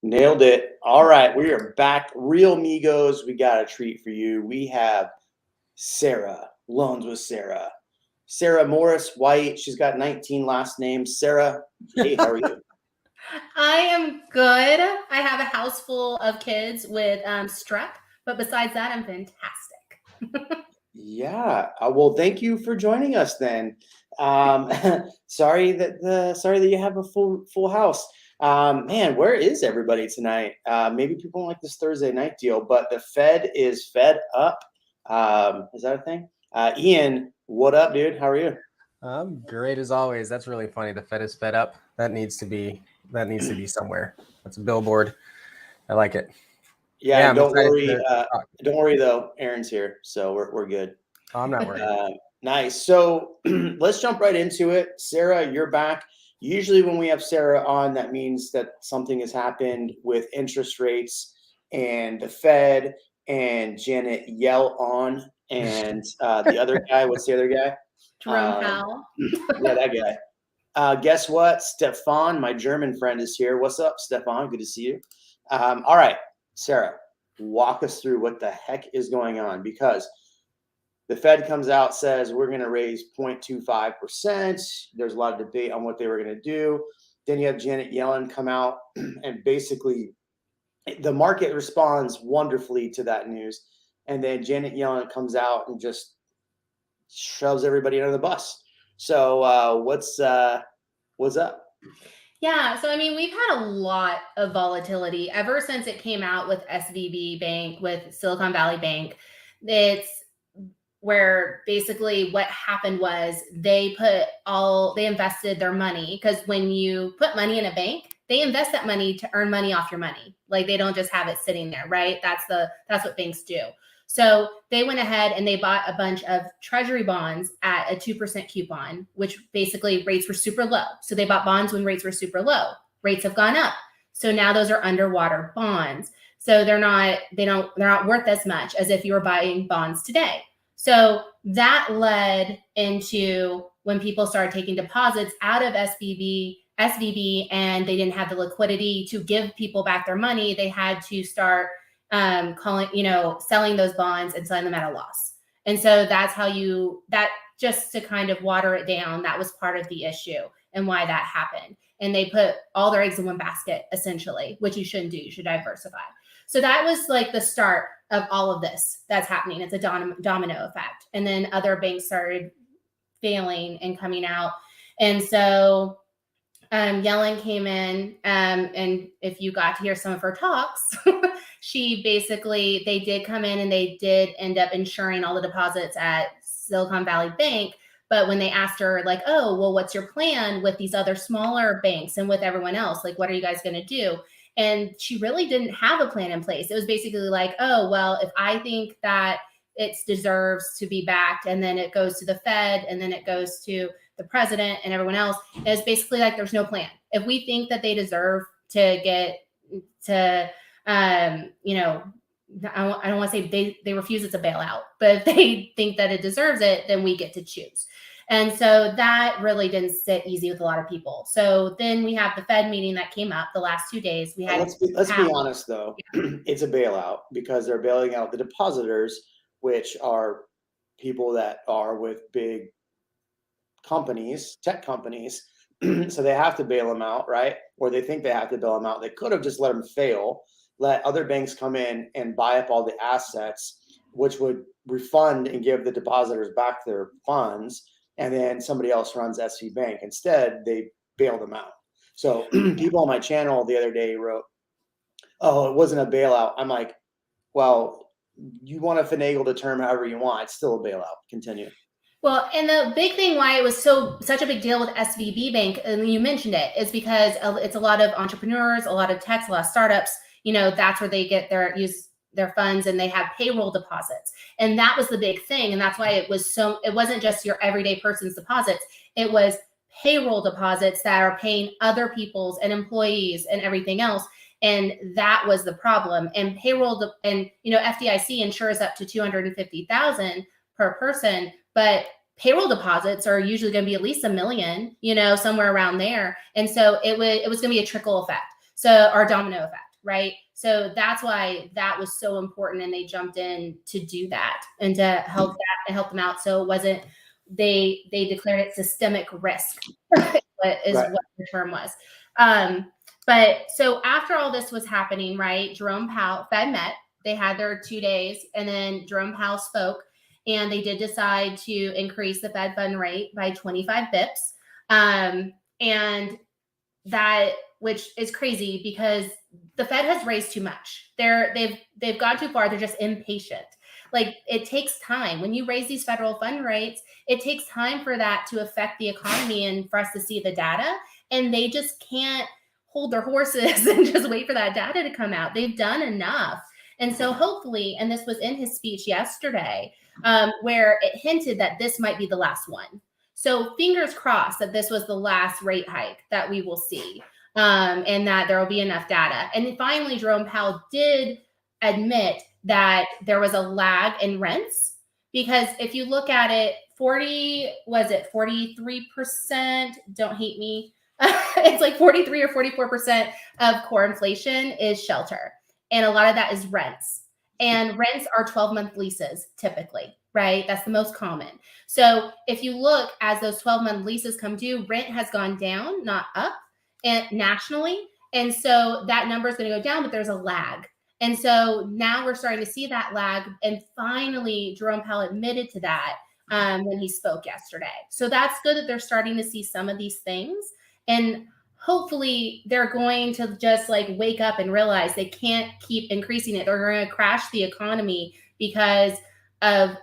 Nailed it. All right, we are back. REALMigos, we got a treat for you. We have Sarah, Loans with Sarah. Sarah Morris White. She's got 19 last names. Sarah, hey, how are you? I am good. I have a house full of kids with strep, but besides that, I'm fantastic. Yeah. Well, thank you for joining us then. Sorry that you have a full house. Man, where is everybody tonight? Maybe people don't like this Thursday night deal, but the Fed is fed up. Is that a thing? Ian, what up, dude? How are you? I'm great as always. That's really funny. The Fed is fed up. That needs to be somewhere. That's a billboard. I like it. Yeah, don't worry. Don't worry though. Aaron's here, so we're good. Oh, I'm not worried. Nice. So let's jump right into it. Sarah, you're back. Usually when we have Sarah on, that means that something has happened with interest rates and the Fed and Janet Yellen and the other guy. What's the other guy? Jerome Powell. Yeah, that guy. Guess what? Stefan, my German friend, is here. What's up, Stefan? Good to see you. All right, Sarah, walk us through what the heck is going on, because the Fed comes out, says we're going to raise 0.25%. There's a lot of debate on what they were going to do. Then you have Janet Yellen come out, and basically the market responds wonderfully to that news. And then Janet Yellen comes out and just shoves everybody under the bus. So what's up? Yeah, so I mean, we've had a lot of volatility ever since it came out with SVB Bank, with Silicon Valley Bank. It's where basically what happened was they invested their money, because when you put money in a bank, they invest that money to earn money off your money. Like, they don't just have it sitting there, right? That's what banks do. So they went ahead and they bought a bunch of treasury bonds at a 2% coupon, which basically rates were super low. So they bought bonds when rates were super low. rates have gone up. So now those are underwater bonds. So they're not worth as much as if you were buying bonds today. So that led into when people started taking deposits out of SVB, and they didn't have the liquidity to give people back their money. They had to start selling those bonds and selling them at a loss. And so that's how just to kind of water it down, that was part of the issue and why that happened. And they put all their eggs in one basket, essentially, which you shouldn't do. You should diversify. So that was like the start of all of this that's happening. It's a domino effect. And then other banks started failing and coming out. And so Yellen came in, and if you got to hear some of her talks, they did come in and they did end up insuring all the deposits at Silicon Valley Bank. But when they asked her, like, oh, well, what's your plan with these other smaller banks and with everyone else? Like, what are you guys going to do? And she really didn't have a plan in place. It was basically like, oh, well, if I think that it deserves to be backed, and then it goes to the Fed, and then it goes to the president and everyone else, it's basically like there's no plan. If we think that they deserve to get to, I don't want to say they refuse it's a bailout, but if they think that it deserves it, then we get to choose. And so that really didn't sit easy with a lot of people. So then we have the Fed meeting that came up the last 2 days. We had let's be honest though, it's a bailout because they're bailing out the depositors, which are people that are with big companies, tech companies. So they have to bail them out, right? Or they think they have to bail them out. They could have just let them fail, let other banks come in and buy up all the assets, which would refund and give the depositors back their funds. And then somebody else runs SV Bank. Instead, they bail them out. So people on my channel the other day wrote, oh, it wasn't a bailout. I'm like, well, you want to finagle the term however you want. It's still a bailout. Continue. Well, and the big thing why it was such a big deal with SVB Bank, and you mentioned it, is because it's a lot of entrepreneurs, a lot of techs, a lot of startups. That's where they get their funds, and they have payroll deposits. And that was the big thing. And that's why it wasn't just your everyday person's deposits. It was payroll deposits that are paying other people's and employees and everything else. And that was the problem. And payroll, FDIC insures up to $250,000 per person, but payroll deposits are usually going to be at least $1 million, somewhere around there. And so it was going to be a trickle effect, or domino effect. Right. So that's why that was so important. And they jumped in to do that and to help them out. So it wasn't, they declared it systemic risk, what the term was. But so after all this was happening, right, Jerome Powell, Fed met, they had their 2 days, and then Jerome Powell spoke, and they did decide to increase the Fed fund rate by 25 bips. And that, which is crazy because the Fed has raised too much. They've gone too far. They're just impatient. Like, it takes time. When you raise these federal fund rates, it takes time for that to affect the economy and for us to see the data. And they just can't hold their horses and just wait for that data to come out. They've done enough. And so hopefully, and this was in his speech yesterday, where it hinted that this might be the last one. So fingers crossed that this was the last rate hike that we will see, and that there will be enough data. And then finally, Jerome Powell did admit that there was a lag in rents, because if you look at it, 43%, don't hate me. It's like 43 or 44% of core inflation is shelter. And a lot of that is rents. And rents are 12-month leases typically, right? That's the most common. So if you look, as those 12-month leases come due, rent has gone down, not up, and nationally. And so that number is going to go down, but there's a lag. And so now we're starting to see that lag. And finally, Jerome Powell admitted to that when he spoke yesterday. So that's good that they're starting to see some of these things. And hopefully they're going to just like wake up and realize they can't keep increasing it. They're going to crash the economy because of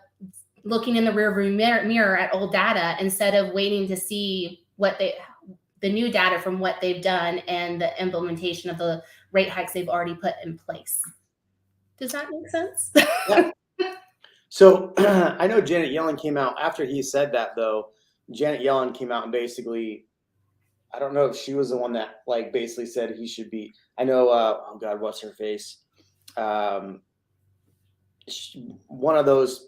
looking in the rearview mirror at old data instead of waiting to see the new data from what they've done and the implementation of the rate hikes they've already put in place. Does that make sense? Yeah. So I know Janet Yellen came out after he said that, though. Janet Yellen came out and basically I don't know if she was the one that like basically said he should be. I know. Oh God, what's her face? Um, One of those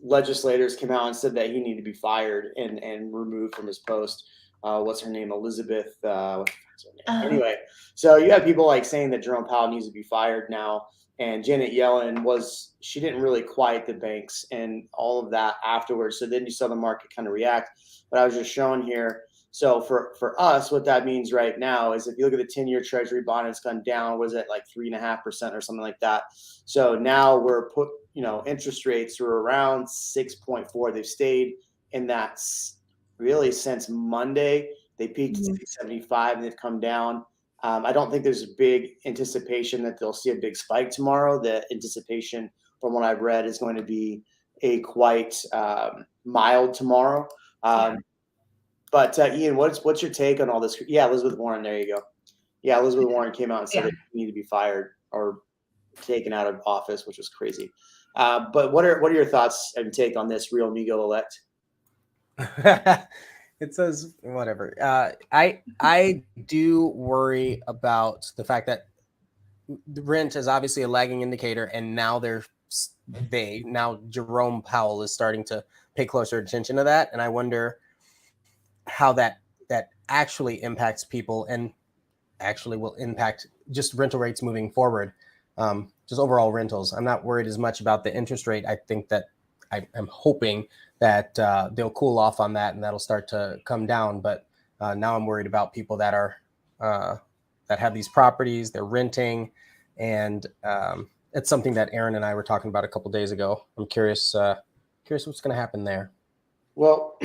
legislators came out and said that he needed to be fired and removed from his post. What's her name? Elizabeth. What's her name? Anyway, so you have people like saying that Jerome Powell needs to be fired now, and Janet Yellen she didn't really quiet the banks and all of that afterwards. So then you saw the market kind of react. But I was just showing here. So for us, what that means right now is if you look at the 10-year Treasury bond, it's gone down. Was it like 3.5% or something like that? So now we're interest rates are around 6.4. They've stayed in that really since Monday. They peaked at 6.75 and they've come down. I don't think there's a big anticipation that they'll see a big spike tomorrow. The anticipation from what I've read is going to be a quite mild tomorrow. But Ian, what's your take on all this? Yeah, Elizabeth Warren. There you go. Yeah, Elizabeth Warren came out and said that you need to be fired or taken out of office, which was crazy. But what are your thoughts and take on this REALMigo elect? It says whatever. I do worry about the fact that the rent is obviously a lagging indicator, and now Jerome Powell is starting to pay closer attention to that, and I wonder how that actually impacts people and actually will impact just rental rates moving forward. Just overall rentals. I'm not worried as much about the interest rate. I think that I'm hoping that they'll cool off on that and that'll start to come down. But now I'm worried about people that are that have these properties, they're renting, and it's something that Aaron and I were talking about a couple of days ago. I'm curious what's going to happen there. Well,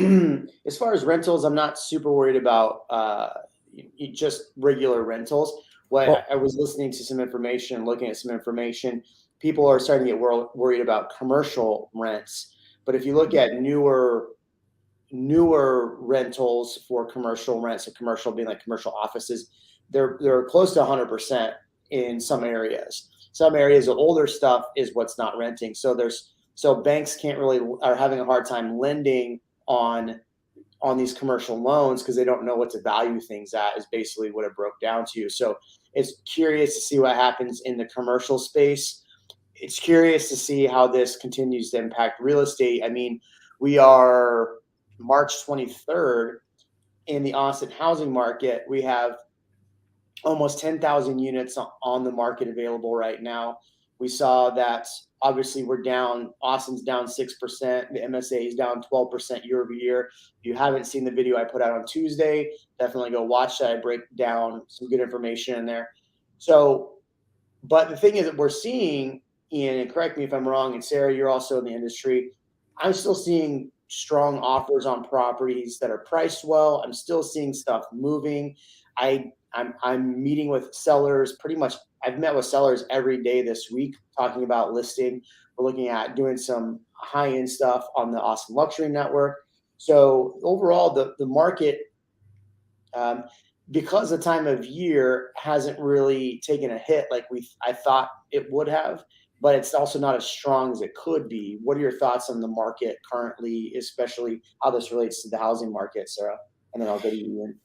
as far as rentals, I'm not super worried about just regular rentals. I was listening to some information, looking at some information. People are starting to get worried about commercial rents. But if you look at newer rentals for commercial rents, so commercial being like commercial offices, they're close to 100% in some areas. Some areas, the older stuff is what's not renting. So banks are having a hard time lending on these commercial loans because they don't know what to value things at, is basically what it broke down to. So it's curious to see what happens in the commercial space. It's curious to see how this continues to impact real estate. I mean, we are March 23rd in the Austin housing market. We have almost 10,000 units on the market available right now. We saw that obviously we're down. Austin's down 6%. The MSA is down 12% year over year. If you haven't seen the video I put out on Tuesday, definitely go watch that. I break down some good information in there. So, but the thing is that we're seeing, Ian, and correct me if I'm wrong, and Sarah, you're also in the industry, I'm still seeing strong offers on properties that are priced well. I'm still seeing stuff moving. I'm meeting with sellers pretty much. I've met with sellers every day this week talking about listing. We're looking at doing some high-end stuff on the Austin Luxury Network. So overall, the market, because the time of year hasn't really taken a hit like I thought it would have, but it's also not as strong as it could be. What are your thoughts on the market currently, especially how this relates to the housing market, Sarah? And then I'll go to you, Ian.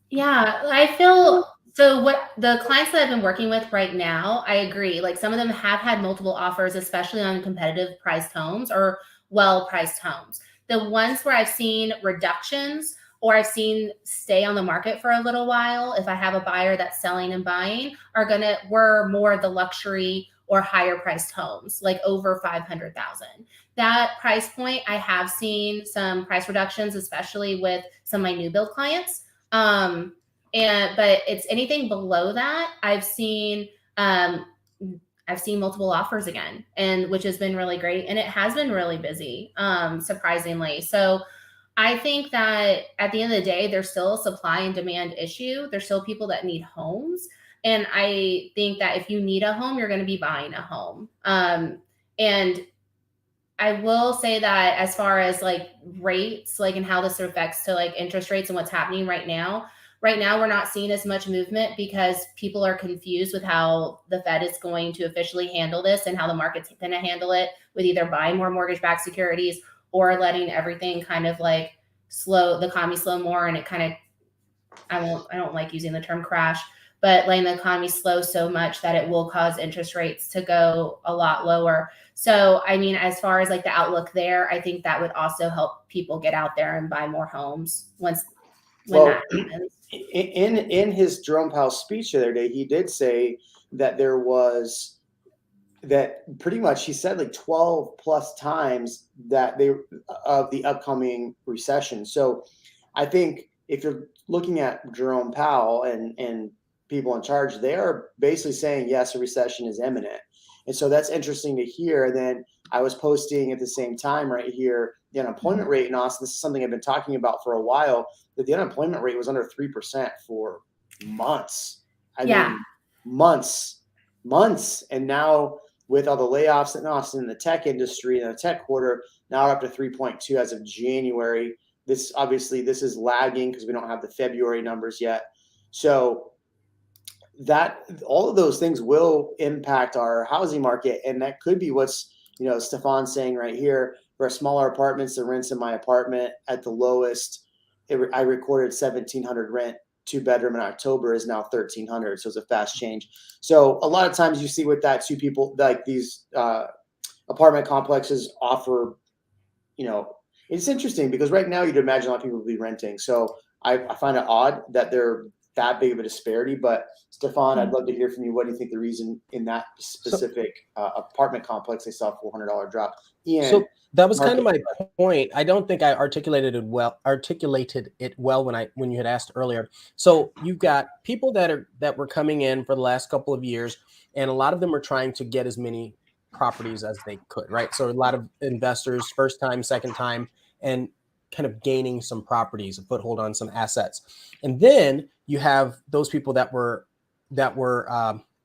Yeah, I feel so. What the clients that I've been working with right now, I agree. Like some of them have had multiple offers, especially on competitive priced homes or well-priced homes. The ones where I've seen reductions or I've seen stay on the market for a little while, if I have a buyer that's selling and buying, were more the luxury or higher priced homes, like over 500,000. That price point, I have seen some price reductions, especially with some of my new build clients. But it's anything below that. I've seen multiple offers again, and which has been really great. And it has been really busy, surprisingly. So I think that at the end of the day, there's still a supply and demand issue. There's still people that need homes. And I think that if you need a home, you're going to be buying a home. And I will say that as far as like rates, like and how this affects to like interest rates and what's happening right now we're not seeing as much movement because people are confused with how the Fed is going to officially handle this and how the market's going to handle it with either buying more mortgage-backed securities or letting everything kind of like the economy slow more and it kind of I don't like using the term crash, but letting the economy slow so much that it will cause interest rates to go a lot lower. So, I mean, as far as like the outlook there, I think that would also help people get out there and buy more homes when that happens. In his Jerome Powell speech the other day, he did say that there was that pretty much he said like 12 plus times that they of the upcoming recession. So I think if you're looking at Jerome Powell and people in charge, they are basically saying, yes, a recession is imminent. And so that's interesting to hear. And then I was posting at the same time right here, the unemployment rate in Austin. This is something I've been talking about for a while, that the unemployment rate was under 3% for months. I mean, months. And now with all the layoffs in Austin in the tech industry and the tech quarter, now we're up to 3.2 as of January. This is lagging because we don't have the February numbers yet. So that all of those things will impact our housing market. And that could be what's, Stefan's saying right here. For smaller apartments, the rents in my apartment at the lowest, I recorded $1,700 rent. 2-bedroom in October is now $1,300. So it's a fast change. So a lot of times you see with that, two people, like these apartment complexes offer, it's interesting because right now you'd imagine a lot of people would be renting. So I find it odd that they're that big of a disparity. But Stefan, I'd love to hear from you. What do you think the reason in that specific apartment complex they saw a $400 drop? Ian, so that was kind of my point. I don't think I articulated it well when you had asked earlier. So you've got people that were coming in for the last couple of years, and a lot of them were trying to get as many properties as they could, right? So a lot of investors, first time, second time, and kind of gaining some properties, a foothold on some assets. And then you have those people that were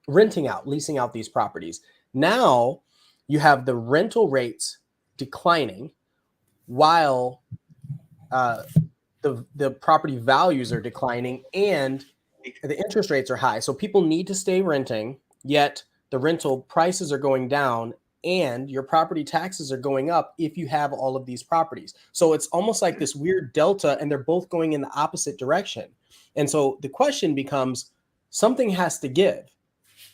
renting out, leasing out these properties. Now you have the rental rates declining while the property values are declining and the interest rates are high. So people need to stay renting, yet the rental prices are going down and your property taxes are going up if you have all of these properties. So it's almost like this weird delta, and they're both going in the opposite direction. And so the question becomes, something has to give.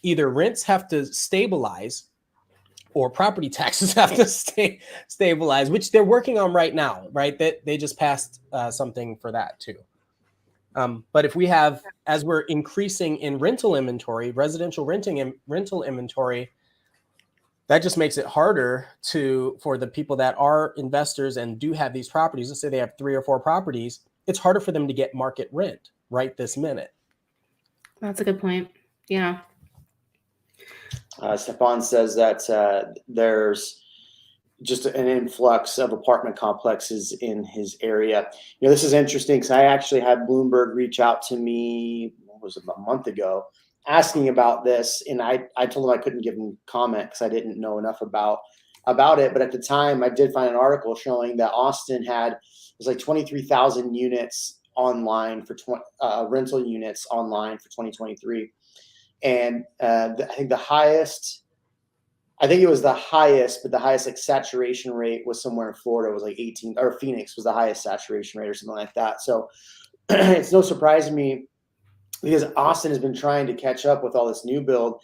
Either rents have to stabilize or property taxes have to stabilize, which they're working on right now, right? They just passed something for that too. But if we have, as we're increasing in rental inventory, residential rental inventory, that just makes it harder for the people that are investors and do have these properties. Let's say they have 3 or 4 properties. It's harder for them to get market rent right this minute. That's a good point. Yeah. Stefan says that there's just an influx of apartment complexes in his area. This is interesting because I actually had Bloomberg reach out to me, what was it, about a month ago, asking about this. And I told him I couldn't give him comment because I didn't know enough about it. But at the time, I did find an article showing that Austin it was like 23,000 units online for rental units online for 2023. And I think the highest, but the highest like saturation rate was somewhere in Florida. It was like 18, or Phoenix was the highest saturation rate or something like that. So it's no surprise to me because Austin has been trying to catch up with all this new build.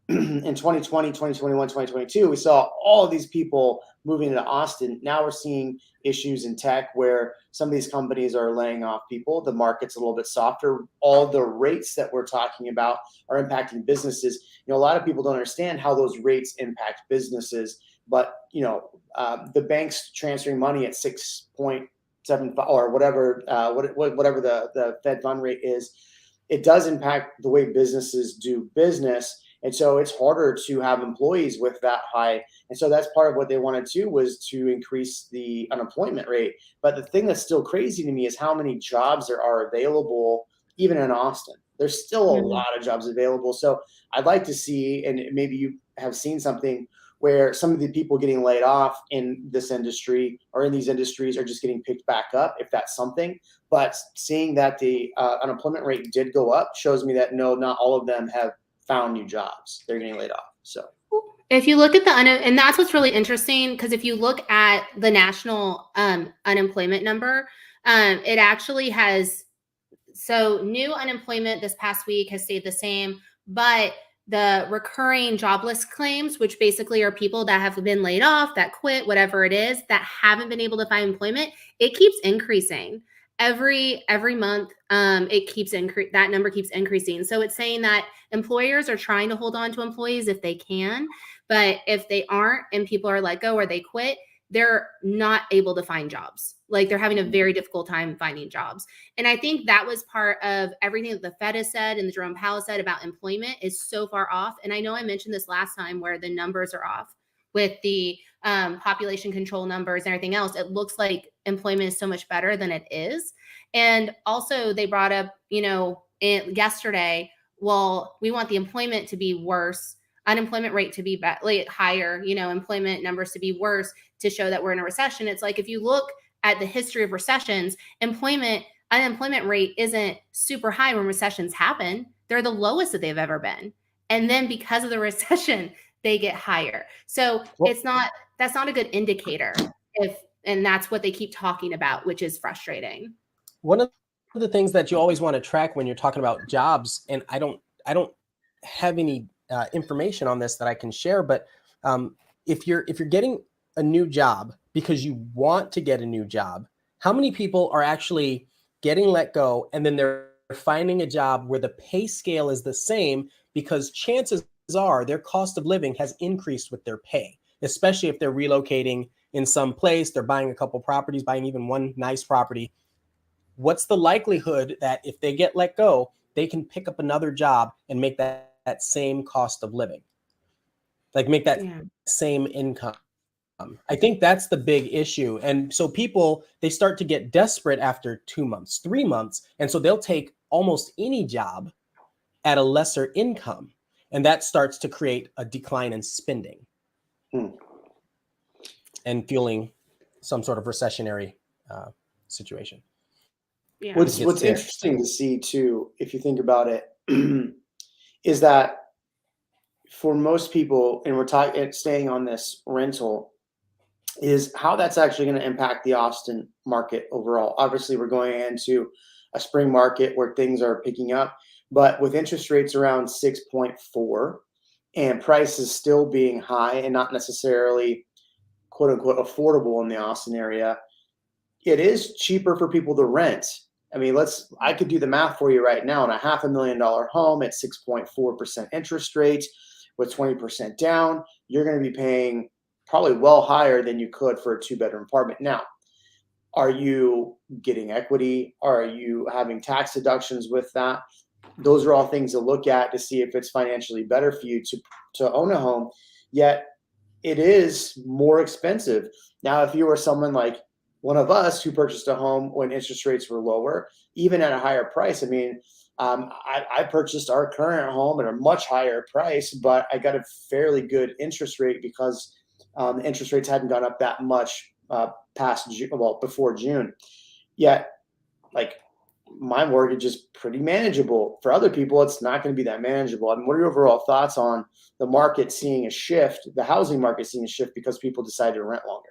In 2020, 2021, 2022, we saw all of these people moving into Austin. Now we're seeing issues in tech where some of these companies are laying off people. The market's a little bit softer. All the rates that we're talking about are impacting businesses. A lot of people don't understand how those rates impact businesses, but the bank's transferring money at 6.75 or whatever, whatever the Fed fund rate is. It does impact the way businesses do business. And so it's harder to have employees with that high. And so that's part of what they wanted to do, was to increase the unemployment rate. But the thing that's still crazy to me is how many jobs there are available, even in Austin. There's still a lot of jobs available. So I'd like to see, and maybe you have seen something where some of the people getting laid off in this industry or in these industries are just getting picked back up, if that's something. But seeing that the unemployment rate did go up shows me that no, not all of them have found new jobs. They're getting laid off. So if you look at and that's what's really interesting, because if you look at the national unemployment number, it actually has So new unemployment this past week has stayed the same, but the recurring jobless claims, which basically are people that have been laid off, that quit, whatever it is, that haven't been able to find employment, it keeps increasing every month. That number keeps increasing. So it's saying that employers are trying to hold on to employees if they can, but if they aren't and people are let go or they quit, they're not able to find jobs. Like they're having a very difficult time finding jobs. And I think that was part of everything that the Fed has said and the Jerome Powell said about employment is so far off. And I know I mentioned this last time where the numbers are off with the population control numbers and everything else. It looks like employment is so much better than it is. And also they brought up, yesterday, well, we want the employment to be worse, unemployment rate to be higher, employment numbers to be worse to show that we're in a recession. It's like, if you look at the history of recessions, unemployment rate isn't super high when recessions happen. They're the lowest that they've ever been. And then because of the recession, they get higher. So that's not a good indicator and that's what they keep talking about, which is frustrating. One of the things that you always want to track when you're talking about jobs, and I don't have any information on this that I can share, but if you're getting a new job because you want to get a new job, how many people are actually getting let go and then they're finding a job where the pay scale is the same, because chances are their cost of living has increased with their pay, especially if they're relocating in some place, they're buying a couple properties, buying even one nice property. What's the likelihood that if they get let go, they can pick up another job and make that same cost of living, like make that same income? I think that's the big issue. And so people, they start to get desperate after 2 months, 3 months. And so they'll take almost any job at a lesser income. And that starts to create a decline in spending and fueling some sort of recessionary situation. Yeah. What's interesting to see too, if you think about it, is that for most people, and we're staying on this rental, is how that's actually going to impact the Austin market overall. Obviously, we're going into a spring market where things are picking up, but with interest rates around 6.4 and prices still being high and not necessarily quote unquote affordable in the Austin area, it is cheaper for people to rent. I mean, I could do the math for you right now. On a $500,000 home at 6.4% interest rate with 20% down, you're going to be paying probably well higher than you could for a 2-bedroom apartment. Now, are you getting equity? Are you having tax deductions with that? Those are all things to look at to see if it's financially better for you to own a home. Yet it is more expensive. Now, if you were someone like one of us who purchased a home when interest rates were lower, even at a higher price, I mean, I purchased our current home at a much higher price, but I got a fairly good interest rate because the interest rates hadn't gone up that much before June. Yet, like, my mortgage is pretty manageable. For other people, it's not going to be that manageable. I mean, what are your overall thoughts on the market seeing a shift, the housing market seeing a shift because people decide to rent longer?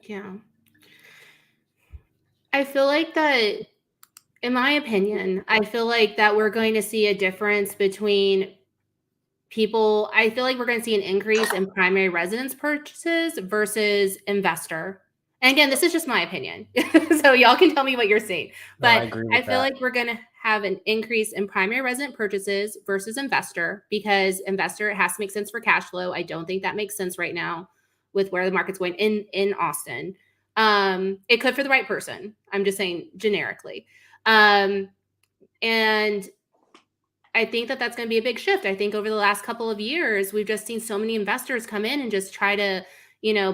Yeah. I feel like that, in my opinion, I feel like that we're going to see a difference between people. I feel like we're going to see an increase in primary residence purchases versus investor. And again, this is just my opinion. So y'all can tell me what you're seeing. But I feel like we're going to have an increase in primary resident purchases versus investor, because investor, it has to make sense for cash flow. I don't think that makes sense right now with where the market's going in Austin. It could for the right person. I'm just saying generically. And I think that that's going to be a big shift. I think over the last couple of years, we've just seen so many investors come in and just try to,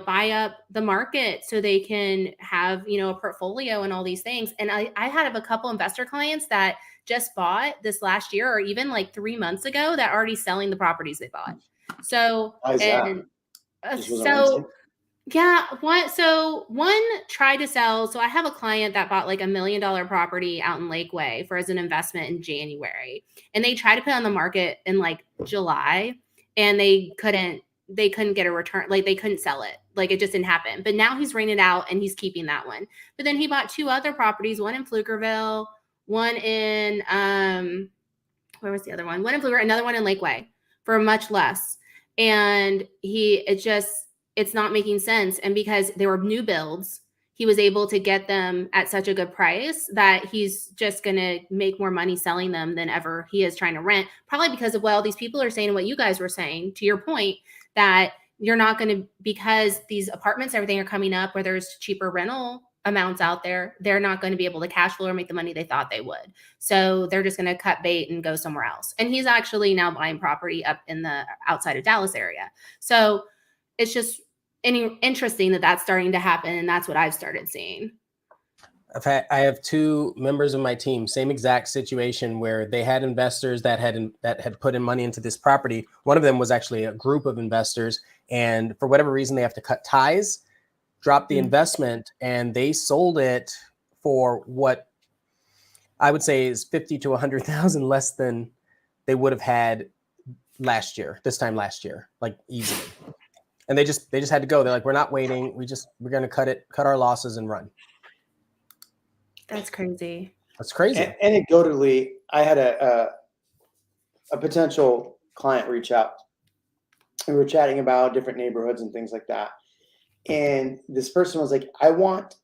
buy up the market so they can have, a portfolio and all these things. And I had a couple investor clients that just bought this last year, or even like 3 months ago, that are already selling the properties they bought. So, Why is that? Yeah, one tried to sell. So I have a client that bought like $1 million property out in Lakeway as an investment in January. And they tried to put it on the market in like July, and they couldn't they couldn't get a return. Like they couldn't sell it. Like it just didn't happen. But now he's renting it out and he's keeping that one. But then he bought 2 other properties, one in Pflugerville, one in, where was the other one? One in Pfluger, another one in Lakeway for much less. And it's not making sense. And because they were new builds, he was able to get them at such a good price that he's just going to make more money selling them than ever he is trying to rent. Probably because of what all these people are saying and what you guys were saying, to your point, that you're not going to, because these apartments, everything are coming up where there's cheaper rental amounts out there, they're not going to be able to cash flow or make the money they thought they would. So they're just going to cut bait and go somewhere else. And he's actually now buying property up in the outside of Dallas area. So it's just interesting that that's starting to happen. And that's what I've started seeing. I have 2 members of my team, same exact situation where they had investors that had put in money into this property. One of them was actually a group of investors, and for whatever reason, they have to cut ties, drop the investment, and they sold it for what I would say is 50 to 100,000 less than they would have had this time last year, like easily. And they just had to go. They're like, we're not waiting. We're going to cut our losses and run. That's crazy. That's crazy. Anecdotally, I had a potential client reach out. We were chatting about different neighborhoods and things like that. And this person was like, I want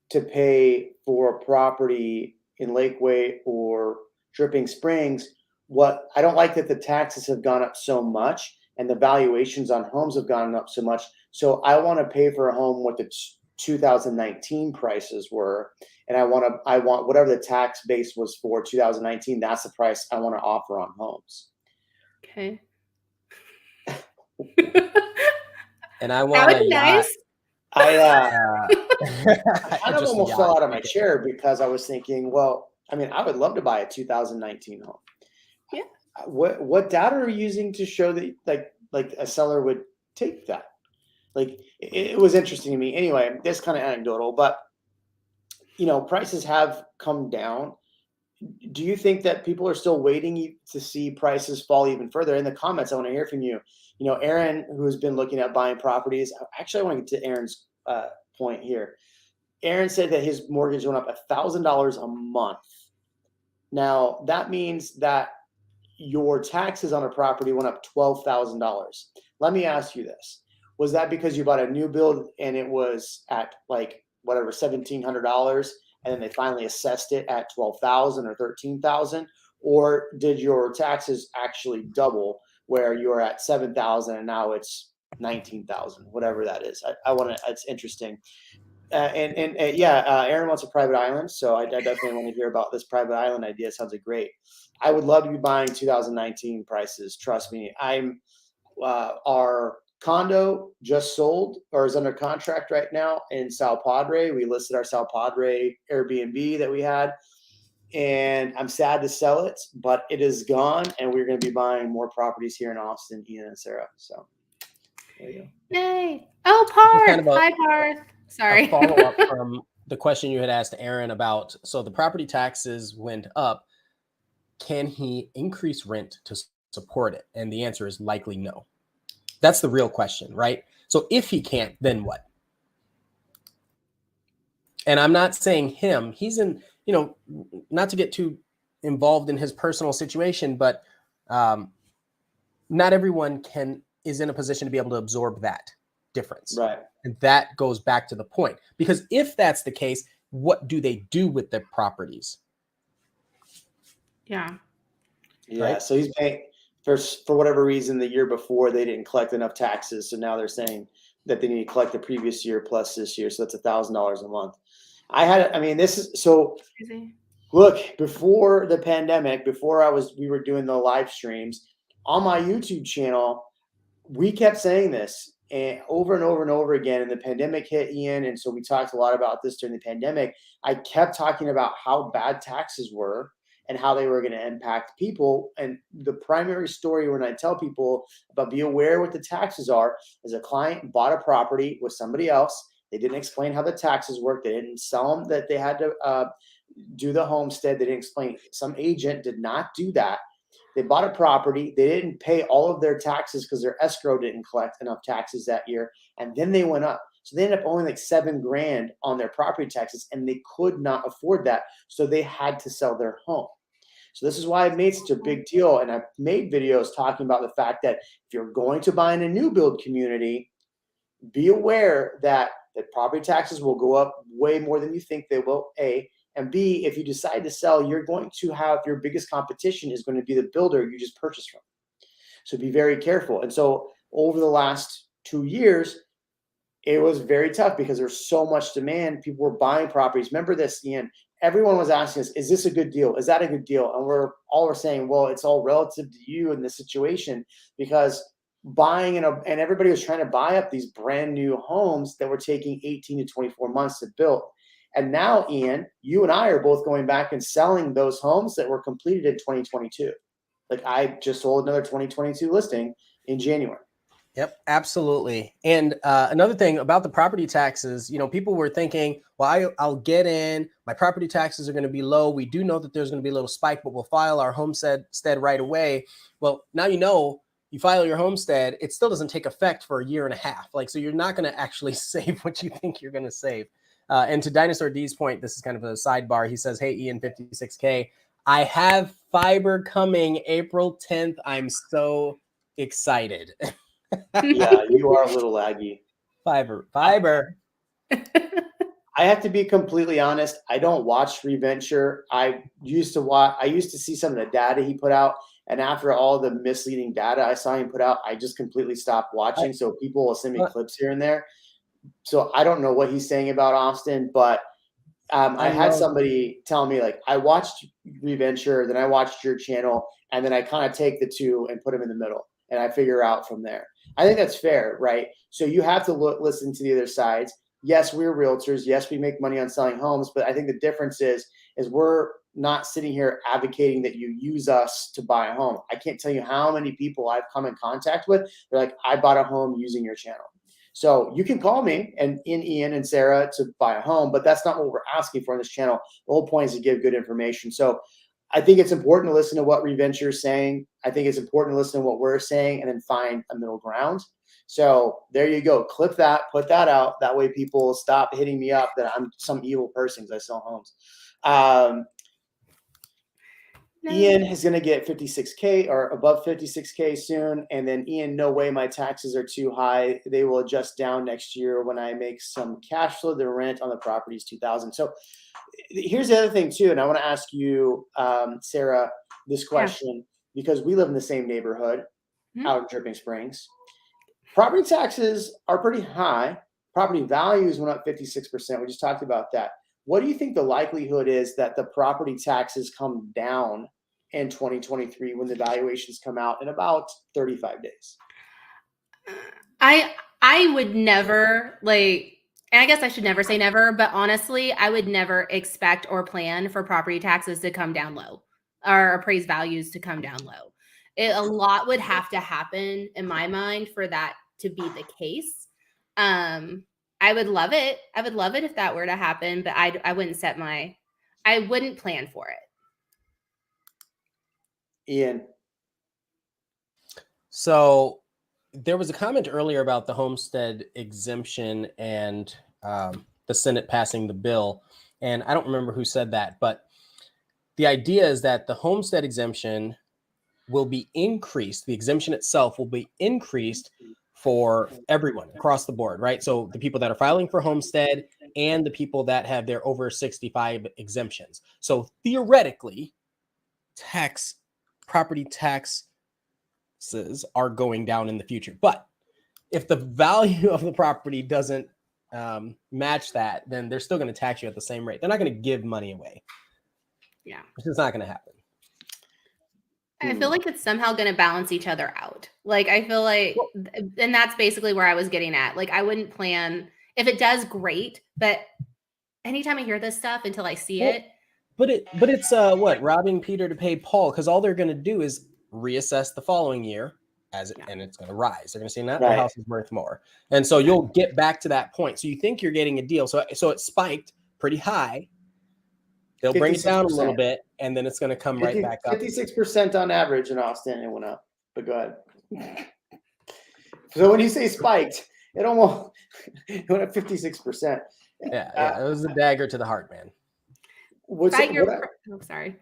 to pay for a property in Lakeway or Dripping Springs. What I don't like that the taxes have gone up so much and the valuations on homes have gone up so much. So I want to pay for a home what the 2019 prices were. And I want whatever the tax base was for 2019. That's the price I want to offer on homes. Okay. And I want that would be nice. I kind of almost fell out of my chair because I was thinking, well, I mean, I would love to buy a 2019 home. Yeah. What data are you using to show that like a seller would take that? Like it was interesting to me. Anyway, this kind of anecdotal, but prices have come down. Do you think that people are still waiting to see prices fall even further? In the comments, I want to hear from you. Aaron, who's been looking at buying properties. Actually, I want to get to Aaron's point here. Aaron said that his mortgage went up $1,000 a month. Now, that means that your taxes on a property went up $12,000. Let me ask you this. Was that because you bought a new build and it was at like whatever, $1,700, and then they finally assessed it at $12,000 or $13,000? Or did your taxes actually double where you're at $7,000 and now it's $19,000, whatever that is? It's interesting. Aaron wants a private island, so I definitely want to hear about this private island idea. Sounds like great. I would love to be buying 2019 prices. Trust me. Our condo just sold or is under contract right now in Sal Padre. We listed our Sal Padre Airbnb that we had, and I'm sad to sell it, but it is gone, and we're going to be buying more properties here in Austin, Ian and Sarah. So there you go. Yay. Oh, Parth. Kind of Hi, Parth. Sorry. A follow-up from the question you had asked Aaron about, so the property taxes went up. Can he increase rent to support it? And the answer is likely no. That's the real question, right? So if he can't, then what? And I'm not saying him. He's in, not to get too involved in his personal situation, but not everyone is in a position to be able to absorb that difference. Right. And that goes back to the point. Because if that's the case, what do they do with their properties? Yeah. Yeah. Right? So he's paying for whatever reason the year before they didn't collect enough taxes. So now they're saying that they need to collect the previous year plus this year. So that's $1,000 a month. This is so Crazy. Look, before the pandemic, we were doing the live streams on my YouTube channel, we kept saying this and over and over and over again. And the pandemic hit, Ian. And so we talked a lot about this during the pandemic. I kept talking about how bad taxes were and how they were going to impact people. And the primary story when I tell people about be aware what the taxes are is a client bought a property with somebody else. They didn't explain how the taxes work. They didn't tell them that they had to do the homestead. They didn't explain. Some agent did not do that. They bought a property. They didn't pay all of their taxes because their escrow didn't collect enough taxes that year. And then they went up. So they ended up owing like $7,000 on their property taxes, and they could not afford that. So they had to sell their home. So this is why I made such a big deal. And I've made videos talking about the fact that if you're going to buy in a new build community, be aware that the property taxes will go up way more than you think they will, A. And B, if you decide to sell, you're going to have your biggest competition is going to be the builder you just purchased from. So be very careful. And so over the last 2 years, it was very tough because there's so much demand. People were buying properties. Remember this, Ian, everyone was asking us, is this a good deal? Is that a good deal? And we're saying, well, it's all relative to you in this situation, because buying and everybody was trying to buy up these brand new homes that were taking 18 to 24 months to build. And now, Ian, you and I are both going back and selling those homes that were completed in 2022. Like I just sold another 2022 listing in January. Yep, absolutely. And another thing about the property taxes, people were thinking, well, I'll get in, my property taxes are going to be low. We do know that there's going to be a little spike, but we'll file our homestead right away. Well, now you file your homestead, it still doesn't take effect for a year and a half. So you're not going to actually save what you think you're going to save. And to Dinosaur D's point, this is kind of a sidebar. He says, hey, Ian, 56K. I have fiber coming April 10th. I'm so excited. Yeah, you are a little laggy. Fiber. I have to be completely honest. I don't watch Reventure. I used to see some of the data he put out. And after all the misleading data I saw him put out, I just completely stopped watching. So people will send me clips here and there. So I don't know what he's saying about Austin, but I had somebody tell me, like, I watched Reventure, then I watched your channel, and then I kind of take the two and put them in the middle, and I figure out from there. I think that's fair, right? So you have to listen to the other sides. Yes, we're realtors. Yes, we make money on selling homes, but I think the difference is we're not sitting here advocating that you use us to buy a home. I can't tell you how many people I've come in contact with. They're like, I bought a home using your channel. So you can call me and Ian and Sarah to buy a home, but that's not what we're asking for on this channel. The whole point is to give good information. So I think it's important to listen to what Reventure is saying. I think it's important to listen to what we're saying and then find a middle ground. So there you go. Clip that, put that out. That way people stop hitting me up that I'm some evil person because I sell homes. Ian is going to get 56K or above 56K soon. And then Ian, no way my taxes are too high. They will adjust down next year when I make some cash flow. The rent on the property is $2,000. So here's the other thing too. And I want to ask you, Sarah, this question, because we live in the same neighborhood out in Dripping Springs. Property taxes are pretty high. Property values went up 56%. We just talked about that. What do you think the likelihood is that the property taxes come down in 2023 when the valuations come out in about 35 days? I would never, and I guess I should never say never, but honestly, I would never expect or plan for property taxes to come down low or appraised values to come down low. A lot would have to happen in my mind for that to be the case. I would love it. I would love it if that were to happen, but I wouldn't I wouldn't plan for it. Ian. So there was a comment earlier about the homestead exemption and the Senate passing the bill. And I don't remember who said that, but the idea is that the homestead exemption will be increased. The exemption itself will be increased for everyone across the board, right? So the people that are filing for homestead and the people that have their over 65 exemptions. So theoretically, property taxes are going down in the future. But if the value of the property doesn't match that, then they're still going to tax you at the same rate. They're not going to give money away. Yeah. It's just not going to happen. I feel like it's somehow going to balance each other out. I feel like, and that's basically where I was getting at. I wouldn't plan if it does great, but anytime I hear this stuff until I see it. But it's robbing Peter to pay Paul, because all they're going to do is reassess the following year and it's going to rise. They're going to say, no, the house is worth more. And so you'll get back to that point. So you think you're getting a deal. So it spiked pretty high. They'll bring it down a 56%. little bit, and then it's going to come right back up. 56% on average in Austin, it went up. But go ahead. So when you say spiked, it almost it went up 56%. Yeah, it was a dagger to the heart, man. Sorry.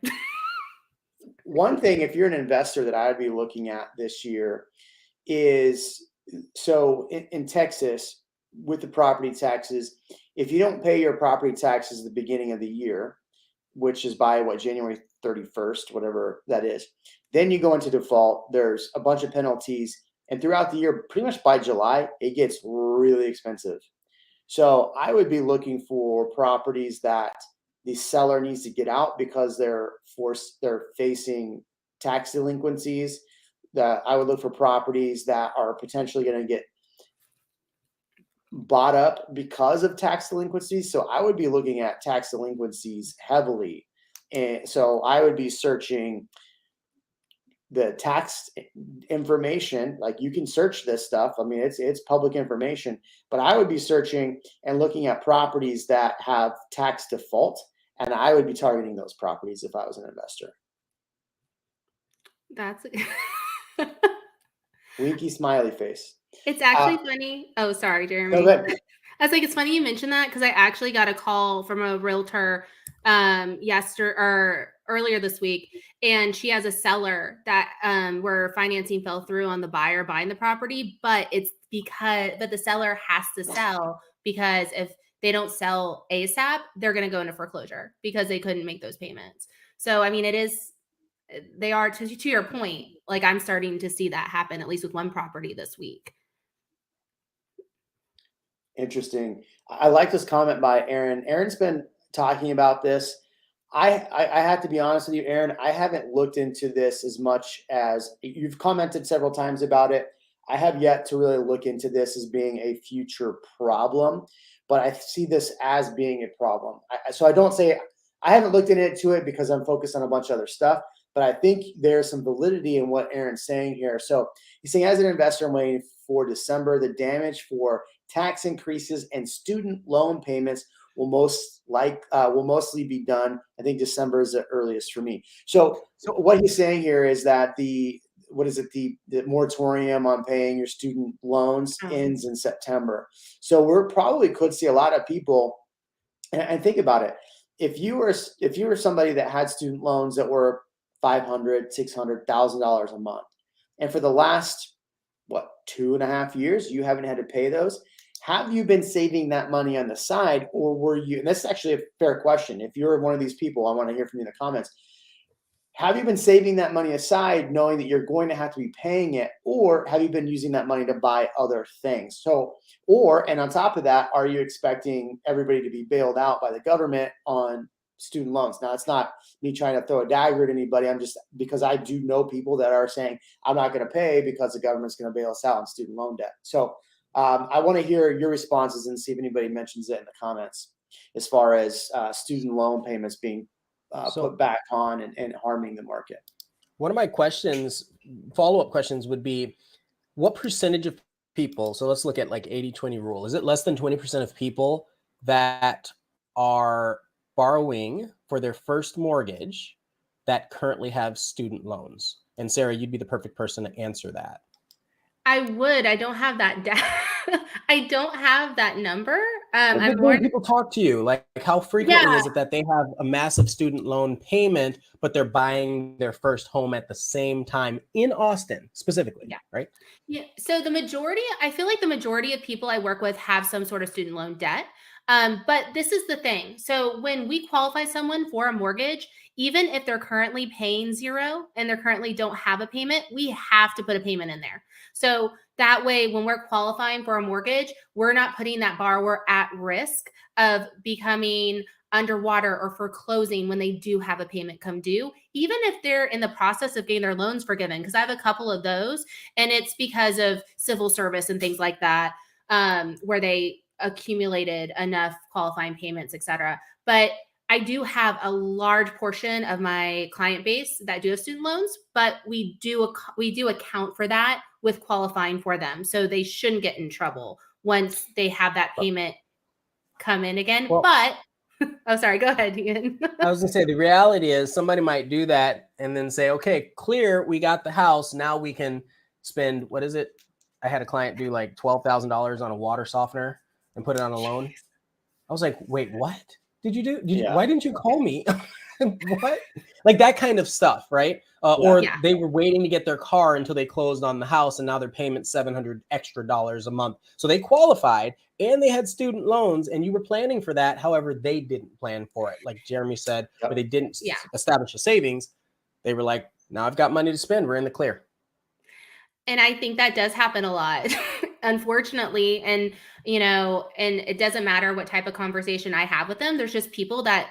One thing, if you're an investor, that I'd be looking at this year is, so in Texas, with the property taxes, if you don't pay your property taxes at the beginning of the year, which is by January 31st, whatever that is, then you go into default. There's a bunch of penalties. And throughout the year, pretty much by July, it gets really expensive. So I would be looking for properties that the seller needs to get out because they're facing tax delinquencies. That I would look for properties that are potentially going to get bought up because of tax delinquencies. So I would be looking at tax delinquencies heavily. And so I would be searching the tax information. Like, you can search this stuff. I mean, it's public information, but I would be searching and looking at properties that have tax default, and I would be targeting those properties if I was an investor. That's winky smiley face. It's actually funny. Oh, sorry, Jeremy. Go ahead. I was like, it's funny you mentioned that, because I actually got a call from a realtor earlier this week, and she has a seller that where financing fell through on the buyer buying the property, but the seller has to sell, because if they don't sell ASAP, they're going to go into foreclosure because they couldn't make those payments. So, I mean, they are, to your point, like, I'm starting to see that happen, at least with one property this week. Interesting. I like this comment by Aaron. Aaron's been talking about this. I have to be honest with you, Aaron. I haven't looked into this as much as you've commented several times about it. I have yet to really look into this as being a future problem, but I see this as being a problem. So I don't say I haven't looked into it because I'm focused on a bunch of other stuff, but I think there's some validity in what Aaron's saying here. So he's saying, as an investor, I'm waiting for December. The damage for tax increases and student loan payments will mostly be done. I think December is the earliest for me. So what he's saying here is that the moratorium on paying your student loans ends in September. So we're probably could see a lot of people, and think about it. If you were somebody that had student loans that were $500,000, $600,000 a month, and for the last 2.5 years you haven't had to pay those, have you been saving that money on the side, or were you? And that's actually a fair question. If you're one of these people, I want to hear from you in the comments. Have you been saving that money aside, knowing that you're going to have to be paying it, or have you been using that money to buy other things? And on top of that, are you expecting everybody to be bailed out by the government on student loans? Now, it's not me trying to throw a dagger at anybody. I'm just, because I do know people that are saying, I'm not going to pay because the government's going to bail us out on student loan debt. So I want to hear your responses and see if anybody mentions it in the comments as far as student loan payments being put back on and harming the market. One of my follow-up questions would be, what percentage of people, so let's look at like 80-20 rule. Is it less than 20% of people that are borrowing for their first mortgage that currently have student loans? And Sarah, you'd be the perfect person to answer that. I would. I don't have that I don't have that number. When people talk to you, like how frequently is it that they have a massive student loan payment, but they're buying their first home at the same time in Austin specifically? Yeah. Right. Yeah. So I feel like the majority of people I work with have some sort of student loan debt. But this is the thing. So when we qualify someone for a mortgage, even if they're currently paying zero and they currently don't have a payment, we have to put a payment in there. So that way, when we're qualifying for a mortgage, we're not putting that borrower at risk of becoming underwater or foreclosing when they do have a payment come due, even if they're in the process of getting their loans forgiven. Because I have a couple of those, and it's because of civil service and things like that, where they accumulated enough qualifying payments, et cetera. But I do have a large portion of my client base that do have student loans, but we do account for that with qualifying for them. So they shouldn't get in trouble once they have that payment come in again. Well, but Oh, sorry. Go ahead, Ian. I was gonna say the reality is somebody might do that and then say, okay, clear, we got the house. Now we can spend, what is it? I had a client do like $12,000 on a water softener and put it on a loan. I was like, wait, what did you do? Why didn't you call me? What? Like that kind of stuff, right? Or Yeah. they were waiting to get their car until they closed on the house, and now their payment's $700 extra a month. So they qualified and they had student loans, and you were planning for that. However, they didn't plan for it, like Jeremy said, but they didn't establish a savings. They were like, now I've got money to spend. We're in the clear. And I think that does happen a lot, unfortunately. And, and it doesn't matter what type of conversation I have with them. There's just people that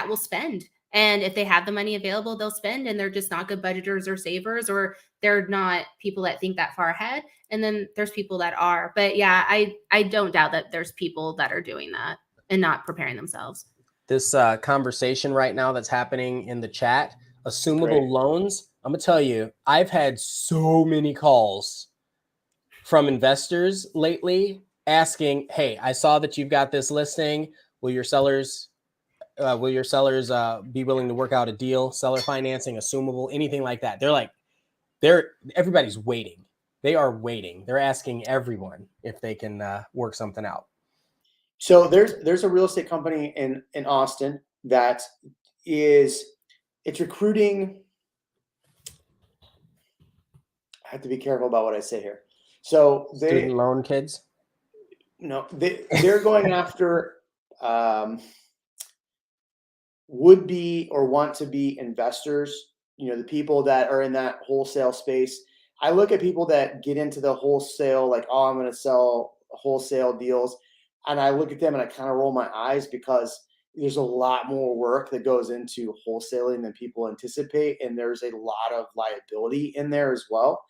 will spend. And if they have the money available, they'll spend, and they're just not good budgeters or savers, or they're not people that think that far ahead. And then there's people that are. But yeah, I don't doubt that there's people that are doing that and not preparing themselves. This conversation right now that's happening in the chat, assumable loans. I'm gonna tell you, I've had so many calls from investors lately asking, "Hey, I saw that you've got this listing. Will your sellers be willing to work out a deal? Seller financing, assumable, anything like that?" Everybody's waiting. They are waiting. They're asking everyone if they can work something out. So there's a real estate company in Austin that it's recruiting. I have to be careful about what I say here. So student loan kids. No, they're going after would be or want to be investors. The people that are in that wholesale space. I look at people that get into the wholesale, like, oh, I'm going to sell wholesale deals. And I look at them and I kind of roll my eyes because there's a lot more work that goes into wholesaling than people anticipate. And there's a lot of liability in there as well.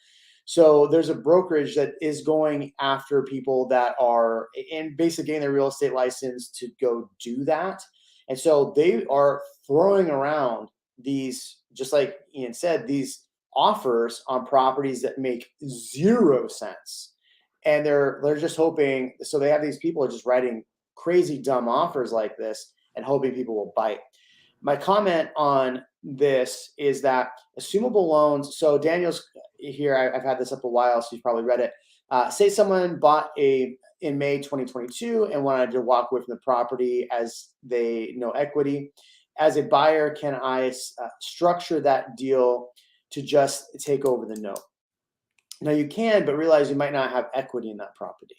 So there's a brokerage that is going after people that are in basically getting their real estate license to go do that. And so they are throwing around these, just like Ian said, these offers on properties that make 0 sense. And they're just hoping, so they have these people just writing crazy dumb offers like this and hoping people will bite. My comment on this is that assumable loans, so Daniel's here, I've had this up a while, so you've probably read it. Say someone bought in May 2022 and wanted to walk away from the property as they no equity. As a buyer, can I structure that deal to just take over the note? Now you can, but realize you might not have equity in that property.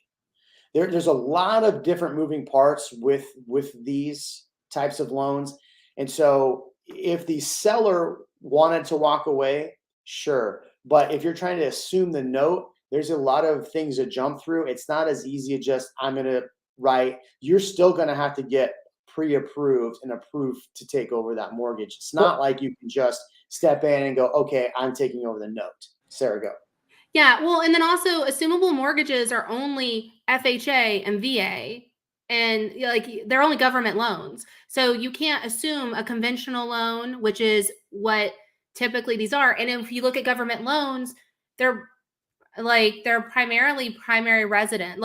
There's a lot of different moving parts with these types of loans. And so if the seller wanted to walk away, sure. But if you're trying to assume the note, there's a lot of things to jump through. It's not as easy as just, I'm going to write. You're still going to have to get pre-approved and approved to take over that mortgage. It's not like you can just step in and go, okay, I'm taking over the note. Sarah, go. Yeah, well, and then also assumable mortgages are only FHA and VA, and they're only government loans. So you can't assume a conventional loan, which is what typically these are. And if you look at government loans, they're primarily primary resident.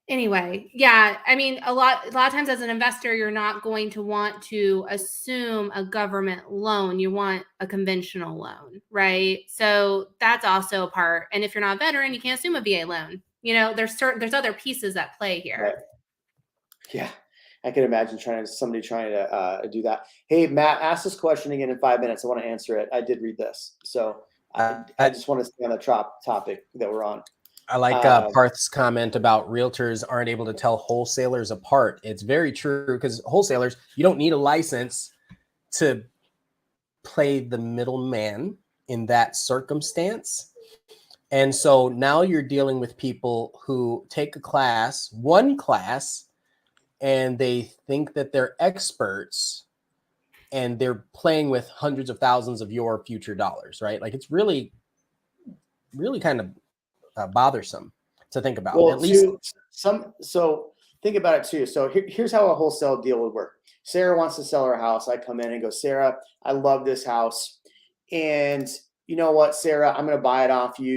Anyway, yeah, I mean, a lot of times as an investor, you're not going to want to assume a government loan. You want a conventional loan, right? So that's also a part. And if you're not a veteran, you can't assume a VA loan. There's other pieces that play here. Right. Yeah, I can imagine somebody trying to do that. Hey, Matt, ask this question again in 5 minutes. I want to answer it. I did read this, so I just want to stay on the topic that we're on. I like Parth's comment about realtors aren't able to tell wholesalers apart. It's very true, because wholesalers, you don't need a license to play the middleman in that circumstance. And so now you're dealing with people who take one class, and they think that they're experts, and they're playing with hundreds of thousands of your future dollars, right? Like, it's really, really kind of bothersome to think about. Well, at least so think about it too. So here's how a wholesale deal would work. Sarah wants to sell her house. I come in and go, Sarah, I love this house, and you know what, Sarah, I'm going to buy it off you.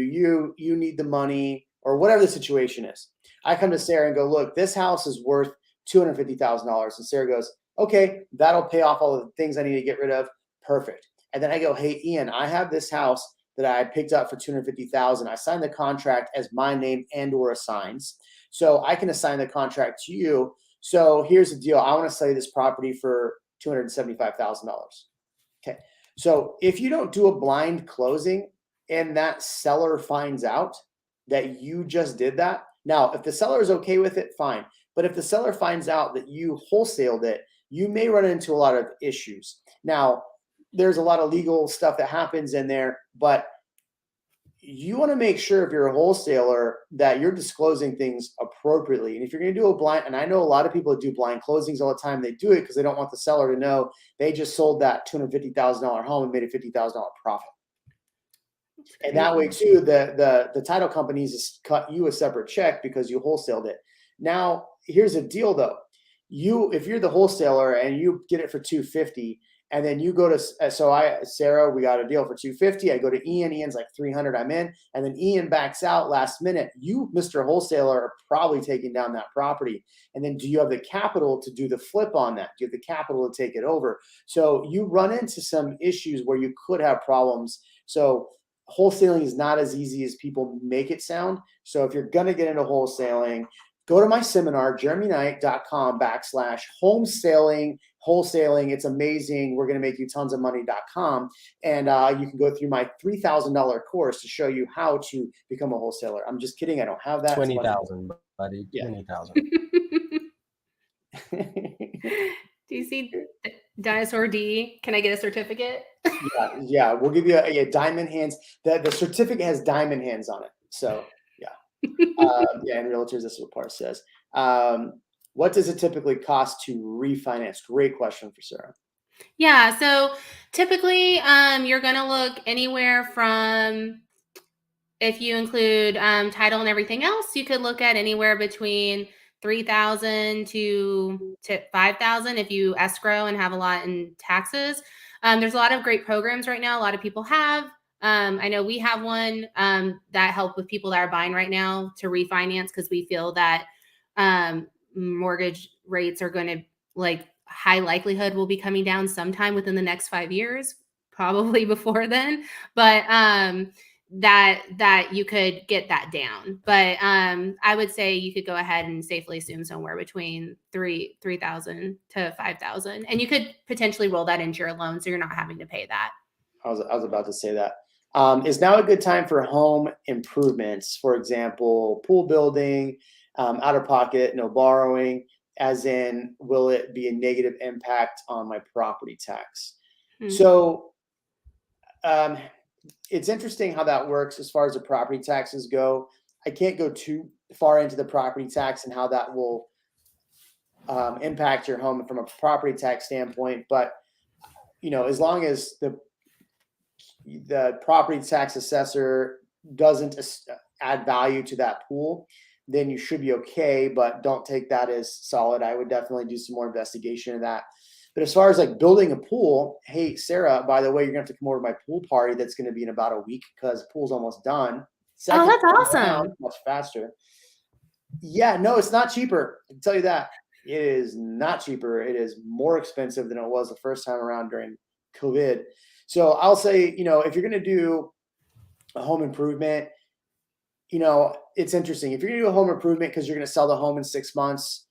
You need the money, or whatever the situation is. I come to Sarah and go, look, this house is worth $250,000. And Sarah goes, okay, that'll pay off all the things I need to get rid of. Perfect. And then I go, hey, Ian, I have this house that I picked up for $250,000. I signed the contract as my name and or assigns. So I can assign the contract to you. So here's the deal. I want to sell you this property for $275,000. Okay. So if you don't do a blind closing and that seller finds out that you just did that, now, if the seller is okay with it, fine. But if the seller finds out that you wholesaled it, you may run into a lot of issues. Now, there's a lot of legal stuff that happens in there, but you want to make sure if you're a wholesaler that you're disclosing things appropriately. And if you're going to do a blind, and I know a lot of people do blind closings all the time, they do it because they don't want the seller to know they just sold that $250,000 home and made a $50,000 profit. And that way too, the title companies just cut you a separate check because you wholesaled it. Now, here's the deal though. If you're the wholesaler and you get it for $250, and then you go to, Sarah, we got a deal for $250. I go to Ian. Ian's like $300. I'm in. And then Ian backs out last minute. You, Mr. Wholesaler, are probably taking down that property. And then do you have the capital to do the flip on that? Do you have the capital to take it over? So you run into some issues where you could have problems. So wholesaling is not as easy as people make it sound. So if you're going to get into wholesaling, go to my seminar, jeremyknight.com/wholesaling. It's amazing. We're going to make you tons of money.com. And you can go through my $3,000 course to show you how to become a wholesaler. I'm just kidding. I don't have that. 20,000, buddy. Yeah. 20,000. Do you see Dinosaur D? Can I get a certificate? Yeah. We'll give you a diamond hands. The certificate has diamond hands on it. So yeah. And realtors, this is what Par says. What does it typically cost to refinance? Great question for Sarah. Yeah. So typically, you're going to look anywhere from, if you include title and everything else, you could look at anywhere between $3,000 to $5,000 if you escrow and have a lot in taxes. There's a lot of great programs right now. A lot of people have. I know we have one that help with people that are buying right now to refinance, because we feel that mortgage rates are going to, like, high likelihood will be coming down sometime within the next 5 years, probably before then. But that you could get that down. But I would say you could go ahead and safely assume somewhere between $3,000 to $5,000, and you could potentially roll that into your loan, so you're not having to pay that. I was about to say that. Is now a good time for home improvements? For example, pool building, out of pocket, no borrowing, as in, will it be a negative impact on my property tax? Mm-hmm. So it's interesting how that works as far as the property taxes go. I can't go too far into the property tax and how that will impact your home from a property tax standpoint. But, as long as the property tax assessor doesn't add value to that pool, then you should be okay, but don't take that as solid. I would definitely do some more investigation of that. But as far as like building a pool, hey, Sarah, by the way, you're going to have to come over to my pool party that's going to be in about a week, because the pool's almost done. Oh, that's awesome. Much faster. Yeah, no, it's not cheaper. I can tell you that. It is not cheaper. It is more expensive than it was the first time around during COVID. So I'll say, if you're going to do a home improvement, it's interesting. If you're going to do a home improvement because you're going to sell the home in 6 months,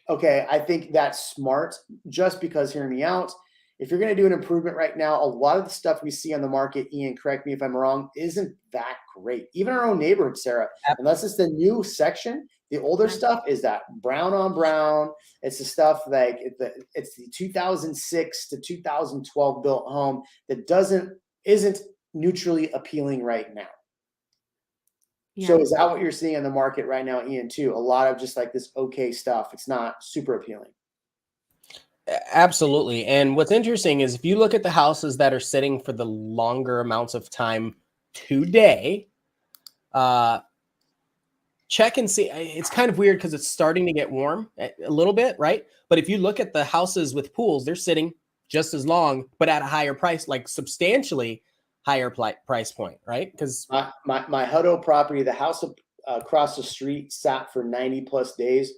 okay, I think that's smart, just because, hear me out, if you're going to do an improvement right now, a lot of the stuff we see on the market, Ian, correct me if I'm wrong, isn't that great. Even our own neighborhood, Sarah, unless it's the new section, the older stuff is that brown on brown. It's the stuff like it's the 2006 to 2012 built home that isn't neutrally appealing right now. Yeah. So is that what you're seeing in the market right now, Ian, too? A lot of just like this okay stuff. It's not super appealing. Absolutely. And what's interesting is if you look at the houses that are sitting for the longer amounts of time today, check and see. It's kind of weird because it's starting to get warm a little bit, right? But if you look at the houses with pools, they're sitting just as long, but at a higher price, like substantially higher price point, right? Because my Hutto property, the house across the street, sat for 90 plus days.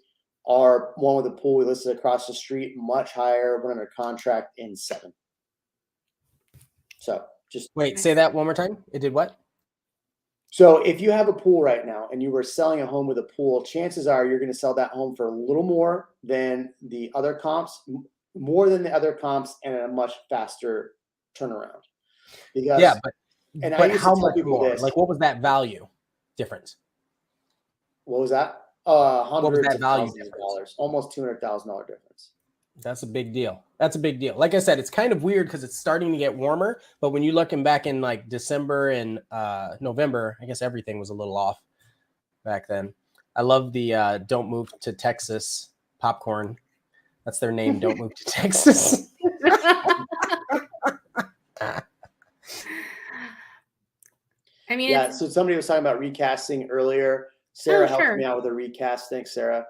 Our one with the pool we listed across the street, much higher. We're under contract in 7. So just Wait, say that one more time. It did what? so if you have a pool right now and you were selling a home with a pool, chances are you're going to sell that home for a little more than the other comps, more than the other comps, and at a much faster turnaround. Because Yeah, and I but used how to tell much people more? this. Like, what was that value difference? What was that? What was Hundreds that of value thousands of difference? dollars, almost $200,000 difference. That's a big deal. That's a big deal. Like I said, it's kind of weird because it's starting to get warmer. But when you're looking back in like December and November, I guess everything was a little off back then. I love the "Don't Move to Texas" popcorn. That's their name. Don't move to Texas. I mean, Yeah. it's, So somebody was talking about recasting earlier. Sarah helped me out with a recast. Thanks, Sarah.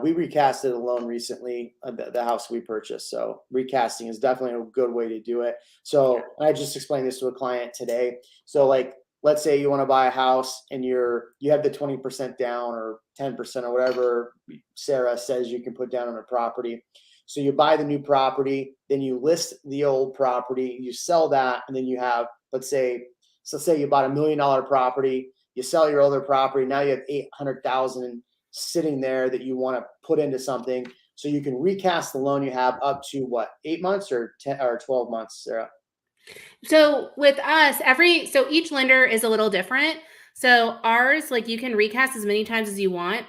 We recasted a loan recently, the house we purchased. So recasting is definitely a good way to do it. So I just explained this to a client today. So like, let's say you want to buy a house and you have the 20% down or 10% or whatever Sarah says you can put down on a property. So you buy the new property, then you list the old property, you sell that, and then you have, let's say you bought $1 million property, you sell your older property, now you have 800,000 sitting there that you want to put into something. So you can recast the loan you have up to what, 8 months or 10 or 12 months, Sarah? so with us, so each lender is a little different. So ours, like you can recast as many times as you want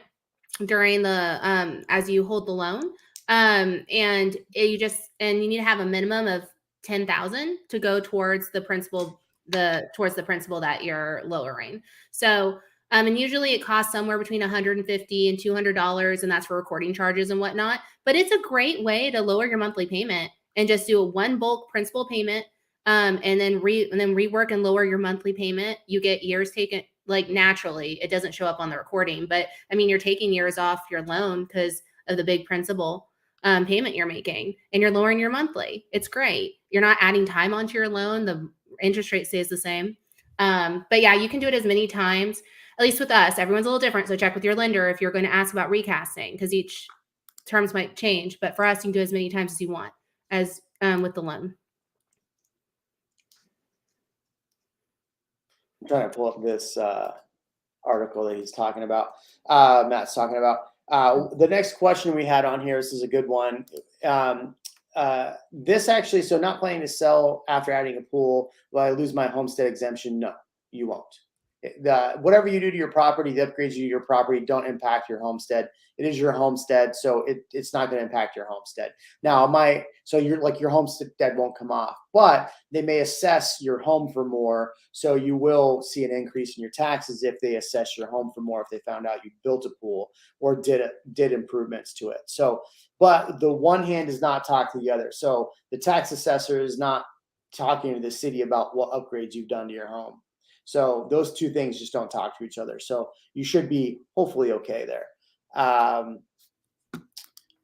during the as you hold the loan. And you need to have a minimum of 10,000 to go towards the principal that you're lowering. So and usually it costs somewhere between $150 and $200, and that's for recording charges and whatnot. But it's a great way to lower your monthly payment and just do a one bulk principal payment, and then rework and lower your monthly payment. You get years taken, like naturally. It doesn't show up on the recording, but I mean, you're taking years off your loan because of the big principal payment you're making, and you're lowering your monthly. It's great. You're not adding time onto your loan. The interest rate stays the same. But yeah, you can do it as many times. At least with us, everyone's a little different. So check with your lender if you're going to ask about recasting, because each terms might change. But for us, you can do as many times as you want as with the loan. I'm trying to pull up this article that he's talking about. Matt's talking about. The next question we had on here, this is a good one. This actually, so not planning to sell after adding a pool, will I lose my homestead exemption? No, you won't. Whatever you do to your property, the upgrades you do to your property don't impact your homestead. It is your homestead, so it's not going to impact your homestead. Now, your homestead won't come off, but they may assess your home for more, so you will see an increase in your taxes if they assess your home for more, if they found out you built a pool or did improvements to it. So, but the one hand does not talk to the other. So the tax assessor is not talking to the city about what upgrades you've done to your home. So those two things just don't talk to each other. So you should be hopefully okay there.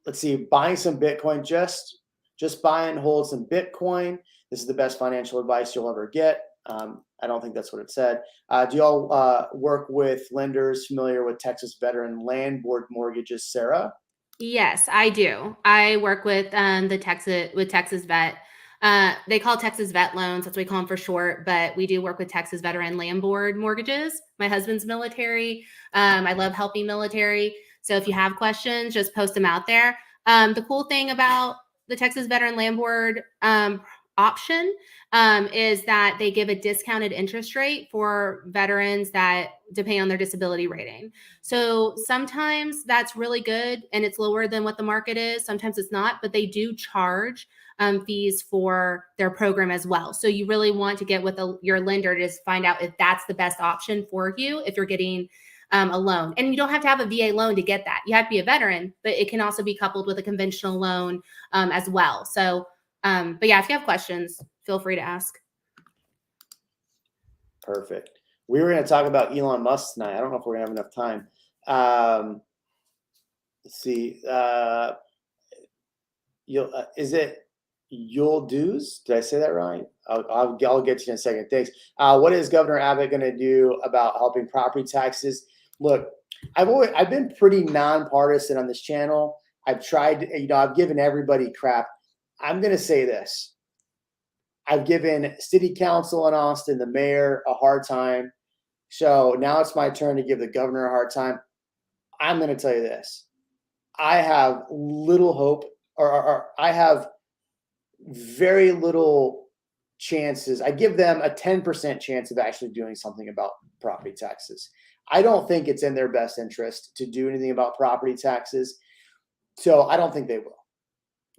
Let's see, buying some Bitcoin, just buy and hold some Bitcoin. This is the best financial advice you'll ever get. I don't think that's what it said. Do y'all work with lenders familiar with Texas veteran land board mortgages, Sarah? Yes, I do. I work with Texas Vet. They call Texas Vet loans. That's what we call them for short. But we do work with Texas Veteran Land Board mortgages. My husband's military. I love helping military. So if you have questions, just post them out there. The cool thing about the Texas Veteran Land Board option is that they give a discounted interest rate for veterans that depend on their disability rating. So sometimes that's really good and it's lower than what the market is. Sometimes it's not, but they do charge fees for their program as well. So you really want to get with your lender to just find out if that's the best option for you if you're getting a loan. And you don't have to have a VA loan to get that. You have to be a veteran, but it can also be coupled with a conventional loan as well. So, but yeah, if you have questions, feel free to ask. Perfect. We were going to talk about Elon Musk tonight. I don't know if we're going to have enough time. Let's see. Is it Yuldu's? Did I say that right? I'll get to you in a second. Thanks. What is Governor Abbott going to do about helping property taxes? Look, I've been pretty nonpartisan on this channel. I've tried, I've given everybody crap. I'm going to say this. I've given city council in Austin, the mayor, a hard time. So now it's my turn to give the governor a hard time. I'm going to tell you this. I have little hope, or I have very little chances. I give them a 10% chance of actually doing something about property taxes. I don't think it's in their best interest to do anything about property taxes. So I don't think they will.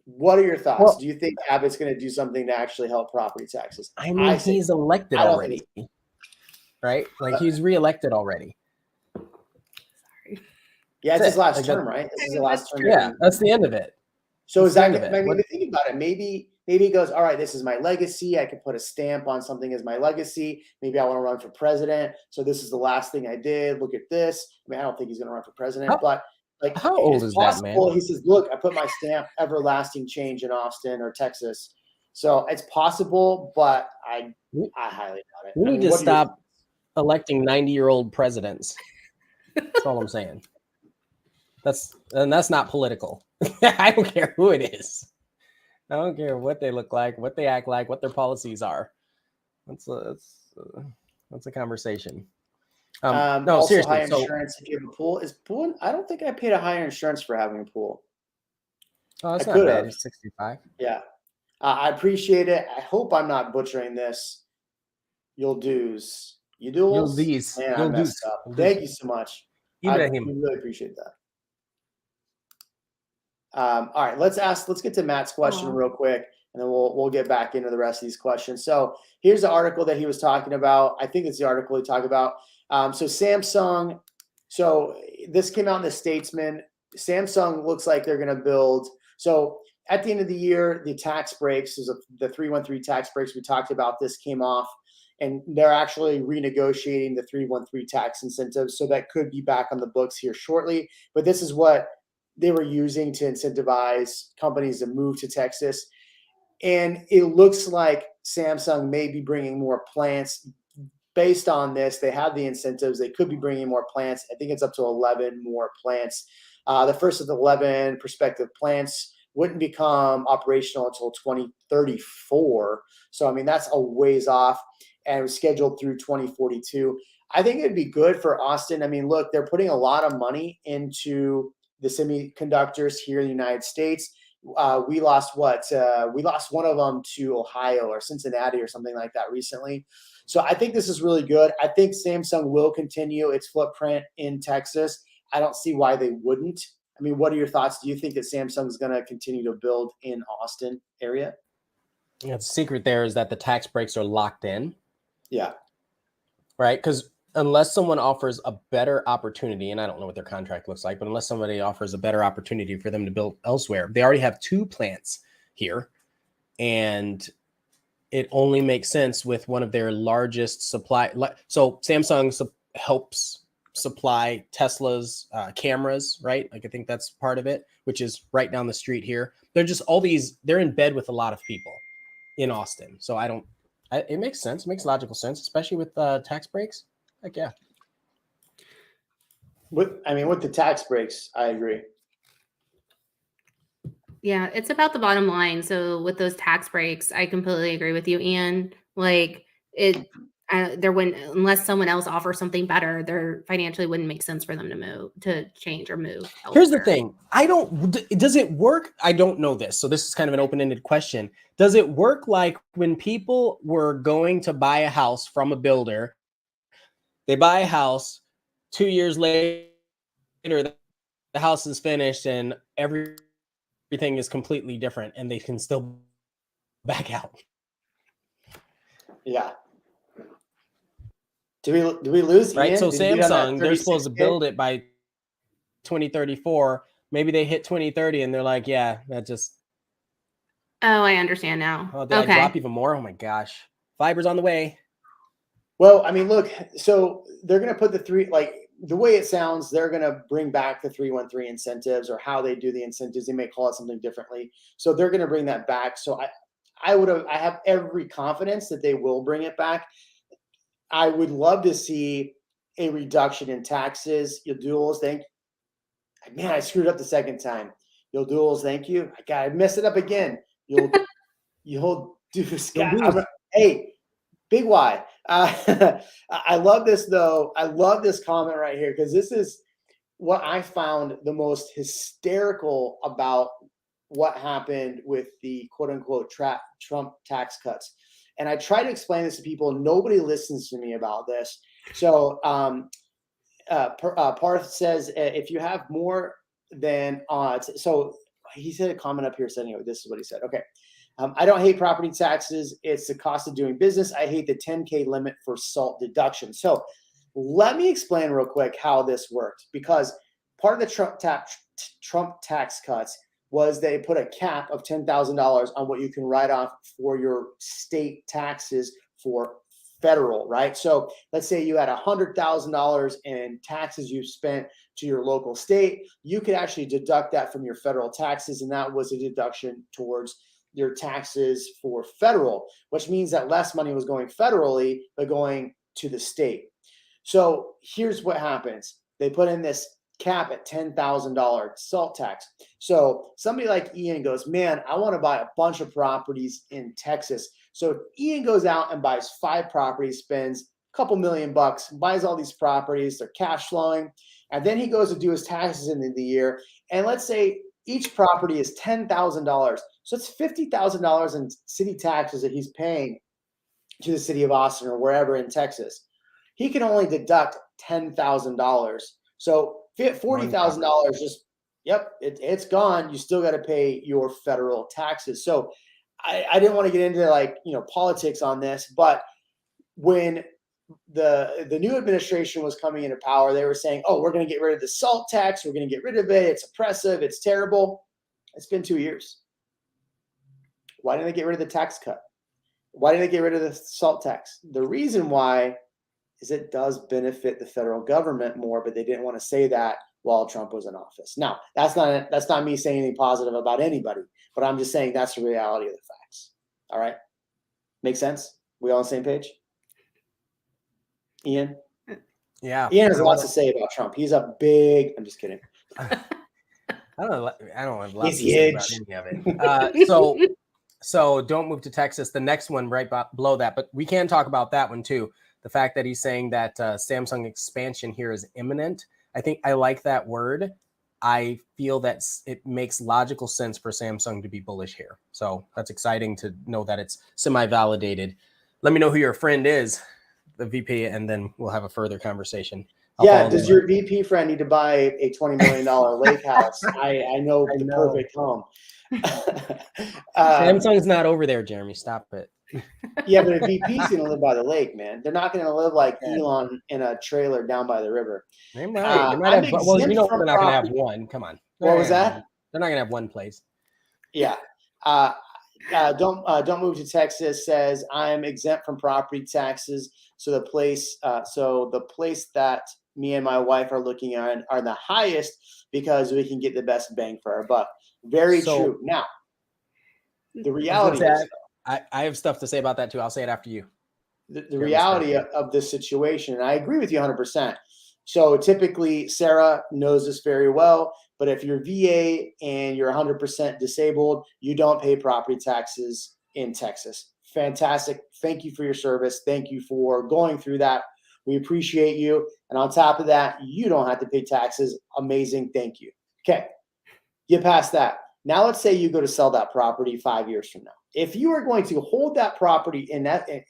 What are your thoughts? Well, do you think Abbott's going to do something to actually help property taxes? I mean, he's elected already, right? Like he's reelected already. Sorry. Yeah, it's his last term, right? This is the last term. Yeah, that's the end of it. So is that, I mean, think about it. Maybe he goes, all right, this is my legacy. I can put a stamp on something as my legacy. Maybe I want to run for president. So this is the last thing I did. Look at this. I mean, I don't think he's going to run for president, but like, how old is that man? He says, look, I put my stamp, everlasting change in Austin or Texas. So it's possible, but I highly doubt it. We need to stop electing 90-year-old presidents. That's all I'm saying. That's not political. I don't care who it is. I don't care what they look like, what they act like, what their policies are. That's a conversation. No, also seriously. High insurance if you have a pool. Is pool? I don't think I paid a higher insurance for having a pool. Oh, that's not bad. It's 65. Yeah, I appreciate it. I hope I'm not butchering this. You'll do's. You do. You'll these. Man, I messed up. Thank you so much. I really appreciate that. All right, let's get to Matt's question real quick, and then we'll get back into the rest of these questions. So here's the article that he was talking about. I think it's the article he talked about. So Samsung. So this came out in the Statesman. Samsung looks like they're going to build. So at the end of the year, the tax breaks, the 313 tax breaks we talked about. This came off, and they're actually renegotiating the 313 tax incentives. So that could be back on the books here shortly. But this is what they were using to incentivize companies to move to Texas. And it looks like Samsung may be bringing more plants. Based on this, they have the incentives. They could be bringing more plants. I think it's up to 11 more plants. The first of the 11 prospective plants wouldn't become operational until 2034. So, I mean, that's a ways off, and it was scheduled through 2042. I think it'd be good for Austin. I mean, look, they're putting a lot of money into the semiconductors here in the United States. We lost we lost one of them to Ohio or Cincinnati or something like that recently. So I think this is really good. I think Samsung will continue its footprint in Texas. I don't see why they wouldn't. I mean, what are your thoughts? Do you think that Samsung is going to continue to build in Austin area? Yeah, the secret there is that the tax breaks are locked in. Yeah. Right? Because unless someone offers a better opportunity, and I don't know what their contract looks like, but unless somebody offers a better opportunity for them to build elsewhere, they already have 2 plants here, and it only makes sense with one of their largest supply. So Samsung helps supply Tesla's cameras, right? Like I think that's part of it, which is right down the street here. They're just they're in bed with a lot of people in Austin. So it makes sense. It makes logical sense, especially with tax breaks. Heck yeah. With the tax breaks, I agree. Yeah, it's about the bottom line. So with those tax breaks, I completely agree with you, Ian. Like there wouldn't, unless someone else offers something better, there financially wouldn't make sense for them to change or move elsewhere. Here's the thing. Does it work? I don't know this. So this is kind of an open-ended question. Does it work like when people were going to buy a house from a builder, they buy a house, 2 years later, the house is finished and everything is completely different and they can still back out? Yeah. Do we lose? Right. Ian? So Samsung, they're supposed to build it by 2034. Maybe they hit 2030 and they're like, yeah, that just. Oh, I understand now. Oh, did I drop even more? Oh my gosh. Fiber's on the way. Well, I mean, look, so they're going to put the way it sounds, they're going to bring back the 313 incentives, or how they do the incentives. They may call it something differently. So they're going to bring that back. So I have every confidence that they will bring it back. I would love to see a reduction in taxes. You'll do all those things. Man, I screwed up the second time. You'll do all those, thank you. I messed it up again. You'll do this. Hey, big Y. I love this though. I love this comment right here because this is what I found the most hysterical about what happened with the quote unquote Trump tax cuts. And I try to explain this to people. Nobody listens to me about this. So Parth says, if you have more than odds. So he said a comment up here. So anyway, this is what he said. Okay. I don't hate property taxes. It's the cost of doing business. I hate the 10K limit for SALT deduction. So let me explain real quick how this worked, because part of the Trump tax cuts was they put a cap of $10,000 on what you can write off for your state taxes for federal, right? So let's say you had $100,000 in taxes you spent to your local state. You could actually deduct that from your federal taxes, and that was a deduction towards your taxes for federal, which means that less money was going federally, but going to the state. So here's what happens. They put in this cap at $10,000 SALT tax. So somebody like Ian goes, man, I want to buy a bunch of properties in Texas. So Ian goes out and buys 5 properties, spends a couple $1 million, buys all these properties, they're cash flowing. And then he goes to do his taxes in the year. And let's say each property is $10,000. So it's $50,000 in city taxes that he's paying to the city of Austin or wherever in Texas. He can only deduct $10,000. So $40,000 just, yep, it's gone. You still got to pay your federal taxes. So I didn't want to get into politics on this, but when the new administration was coming into power, they were saying, oh, we're going to get rid of the SALT tax. We're going to get rid of it. It's oppressive. It's terrible. It's been 2 years. Why didn't they get rid of the tax cut? Why didn't they get rid of the SALT tax? The reason why is it does benefit the federal government more, but they didn't want to say that while Trump was in office. Now, that's not me saying anything positive about anybody, but I'm just saying that's the reality of the facts. All right? Make sense? We all on the same page? Ian? Yeah. Ian has lots to say about Trump. He's a big, I'm just kidding. I don't have lots He's to say huge. about any of it. So don't move to Texas. The next one right below that, but we can talk about that one too. The fact that he's saying that Samsung expansion here is imminent. I think I like that word. I feel that it makes logical sense for Samsung to be bullish here. So that's exciting to know that it's semi-validated. Let me know who your friend is, the VP, and then we'll have a further conversation. Does your VP friend need to buy a $20 million lake house? I know the perfect home. Samsung's not over there, Jeremy. Stop it. Yeah, but a VP's going to live by the lake, man. They're not going to live like Elon in a trailer down by the river. They might have, they're not going to have one. Come on. What was that? They're not going to have one place. Yeah. Don't move to Texas says I'm exempt from property taxes. So the place that me and my wife are looking at are the highest because we can get the best bang for our buck. Very true. Now, the reality is, I have stuff to say about that too. I'll say it after you. The reality of this situation, and I agree with you 100%. So typically, Sarah knows this very well, but if you're VA and you're 100% disabled, you don't pay property taxes in Texas. Fantastic. Thank you for your service. Thank you for going through that. We appreciate you. And on top of that, you don't have to pay taxes. Amazing. Thank you. Okay. Get past that. Now let's say you go to sell that property 5 years from now. If you are going to hold that property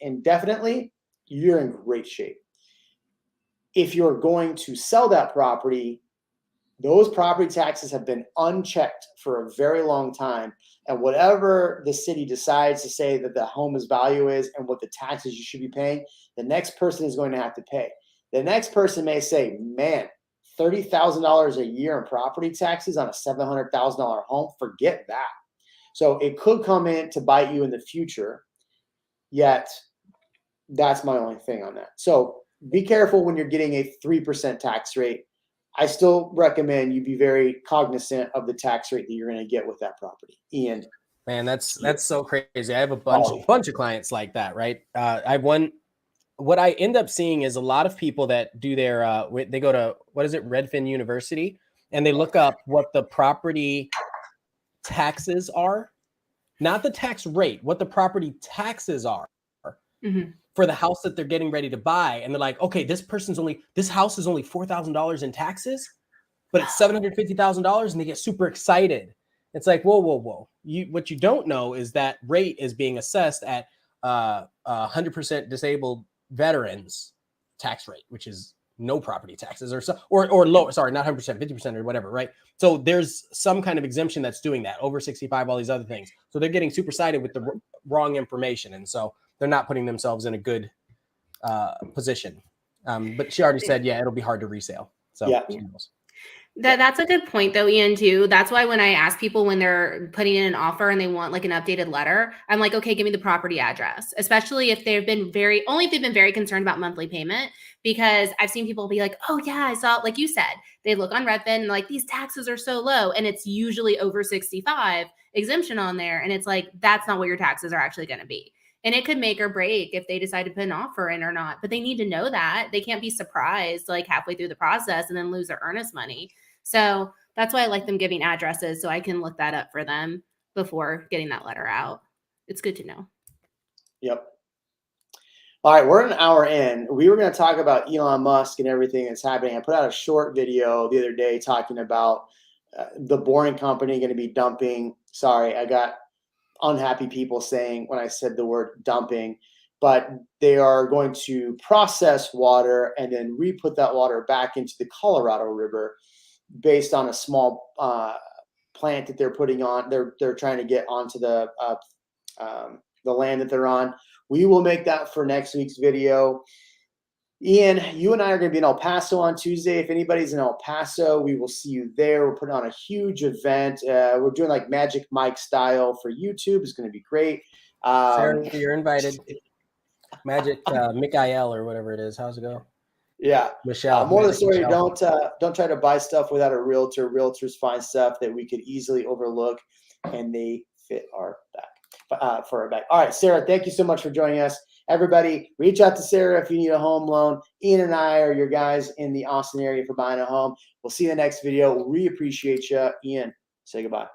indefinitely, you're in great shape. If you're going to sell that property, those property taxes have been unchecked for a very long time. And whatever the city decides to say that the home's value is and what the taxes you should be paying, the next person is going to have to pay. The next person may say, man, $30,000 a year in property taxes on a $700,000 home, forget that. So it could come in to bite you in the future, yet that's my only thing on that. So be careful when you're getting a 3% tax rate. I still recommend you be very cognizant of the tax rate that you're going to get with that property. Ian. Man, that's so crazy. I have a bunch of clients like that, right? I have one what I end up seeing is a lot of people that do their, they go to, what is it, Redfin University, and they look up what the property taxes are, not the tax rate, what the property taxes are for the house that they're getting ready to buy. And they're like, okay, this house is only $4,000 in taxes, but it's $750,000, and they get super excited. It's like, whoa. What you don't know is that rate is being assessed at 100% disabled veterans tax rate, which is no property taxes or lower, sorry, not 100%, 50% or whatever, right? So there's some kind of exemption that's doing that, over 65, all these other things. So they're getting super excited with the wrong information. And so they're not putting themselves in a good position. But she already said, yeah, it'll be hard to resale. So yeah. That's a good point though, Ian, too. That's why when I ask people when they're putting in an offer and they want like an updated letter, I'm like, okay, give me the property address, especially if they've been very concerned about monthly payment, because I've seen people be like, oh yeah, I saw it. Like you said, they look on Redfin and like, these taxes are so low, and it's usually over 65 exemption on there. And it's like, that's not what your taxes are actually going to be. And it could make or break if they decide to put an offer in or not, but they need to know that. They can't be surprised like halfway through the process and then lose their earnest money. So that's why I like them giving addresses, so I can look that up for them before getting that letter out. It's good to know. Yep. All right, we're an hour in. We were going to talk about Elon Musk and everything that's happening. I put out a short video the other day talking about the Boring Company going to be dumping. Sorry, I got unhappy people saying when I said the word dumping, but they are going to process water and then re-put that water back into the Colorado River based on a small plant that they're putting on. They're trying to get onto the land that they're on. We will make that for next week's video. Ian, you and I are going to be in El Paso on Tuesday. If anybody's in El Paso, we will see you there. We're putting on a huge event. We're doing like Magic Mike style for YouTube. It's going to be great. Sarah, you're invited. Magic Mikael or whatever it is. How's it go? Yeah. Michelle. More of the story, don't try to buy stuff without a realtor. Realtors find stuff that we could easily overlook, and they fit our back for our back. All right, Sarah, thank you so much for joining us. Everybody, reach out to Sarah if you need a home loan. Ian and I are your guys in the Austin area for buying a home. We'll see you in the next video. We appreciate you. Ian, say goodbye.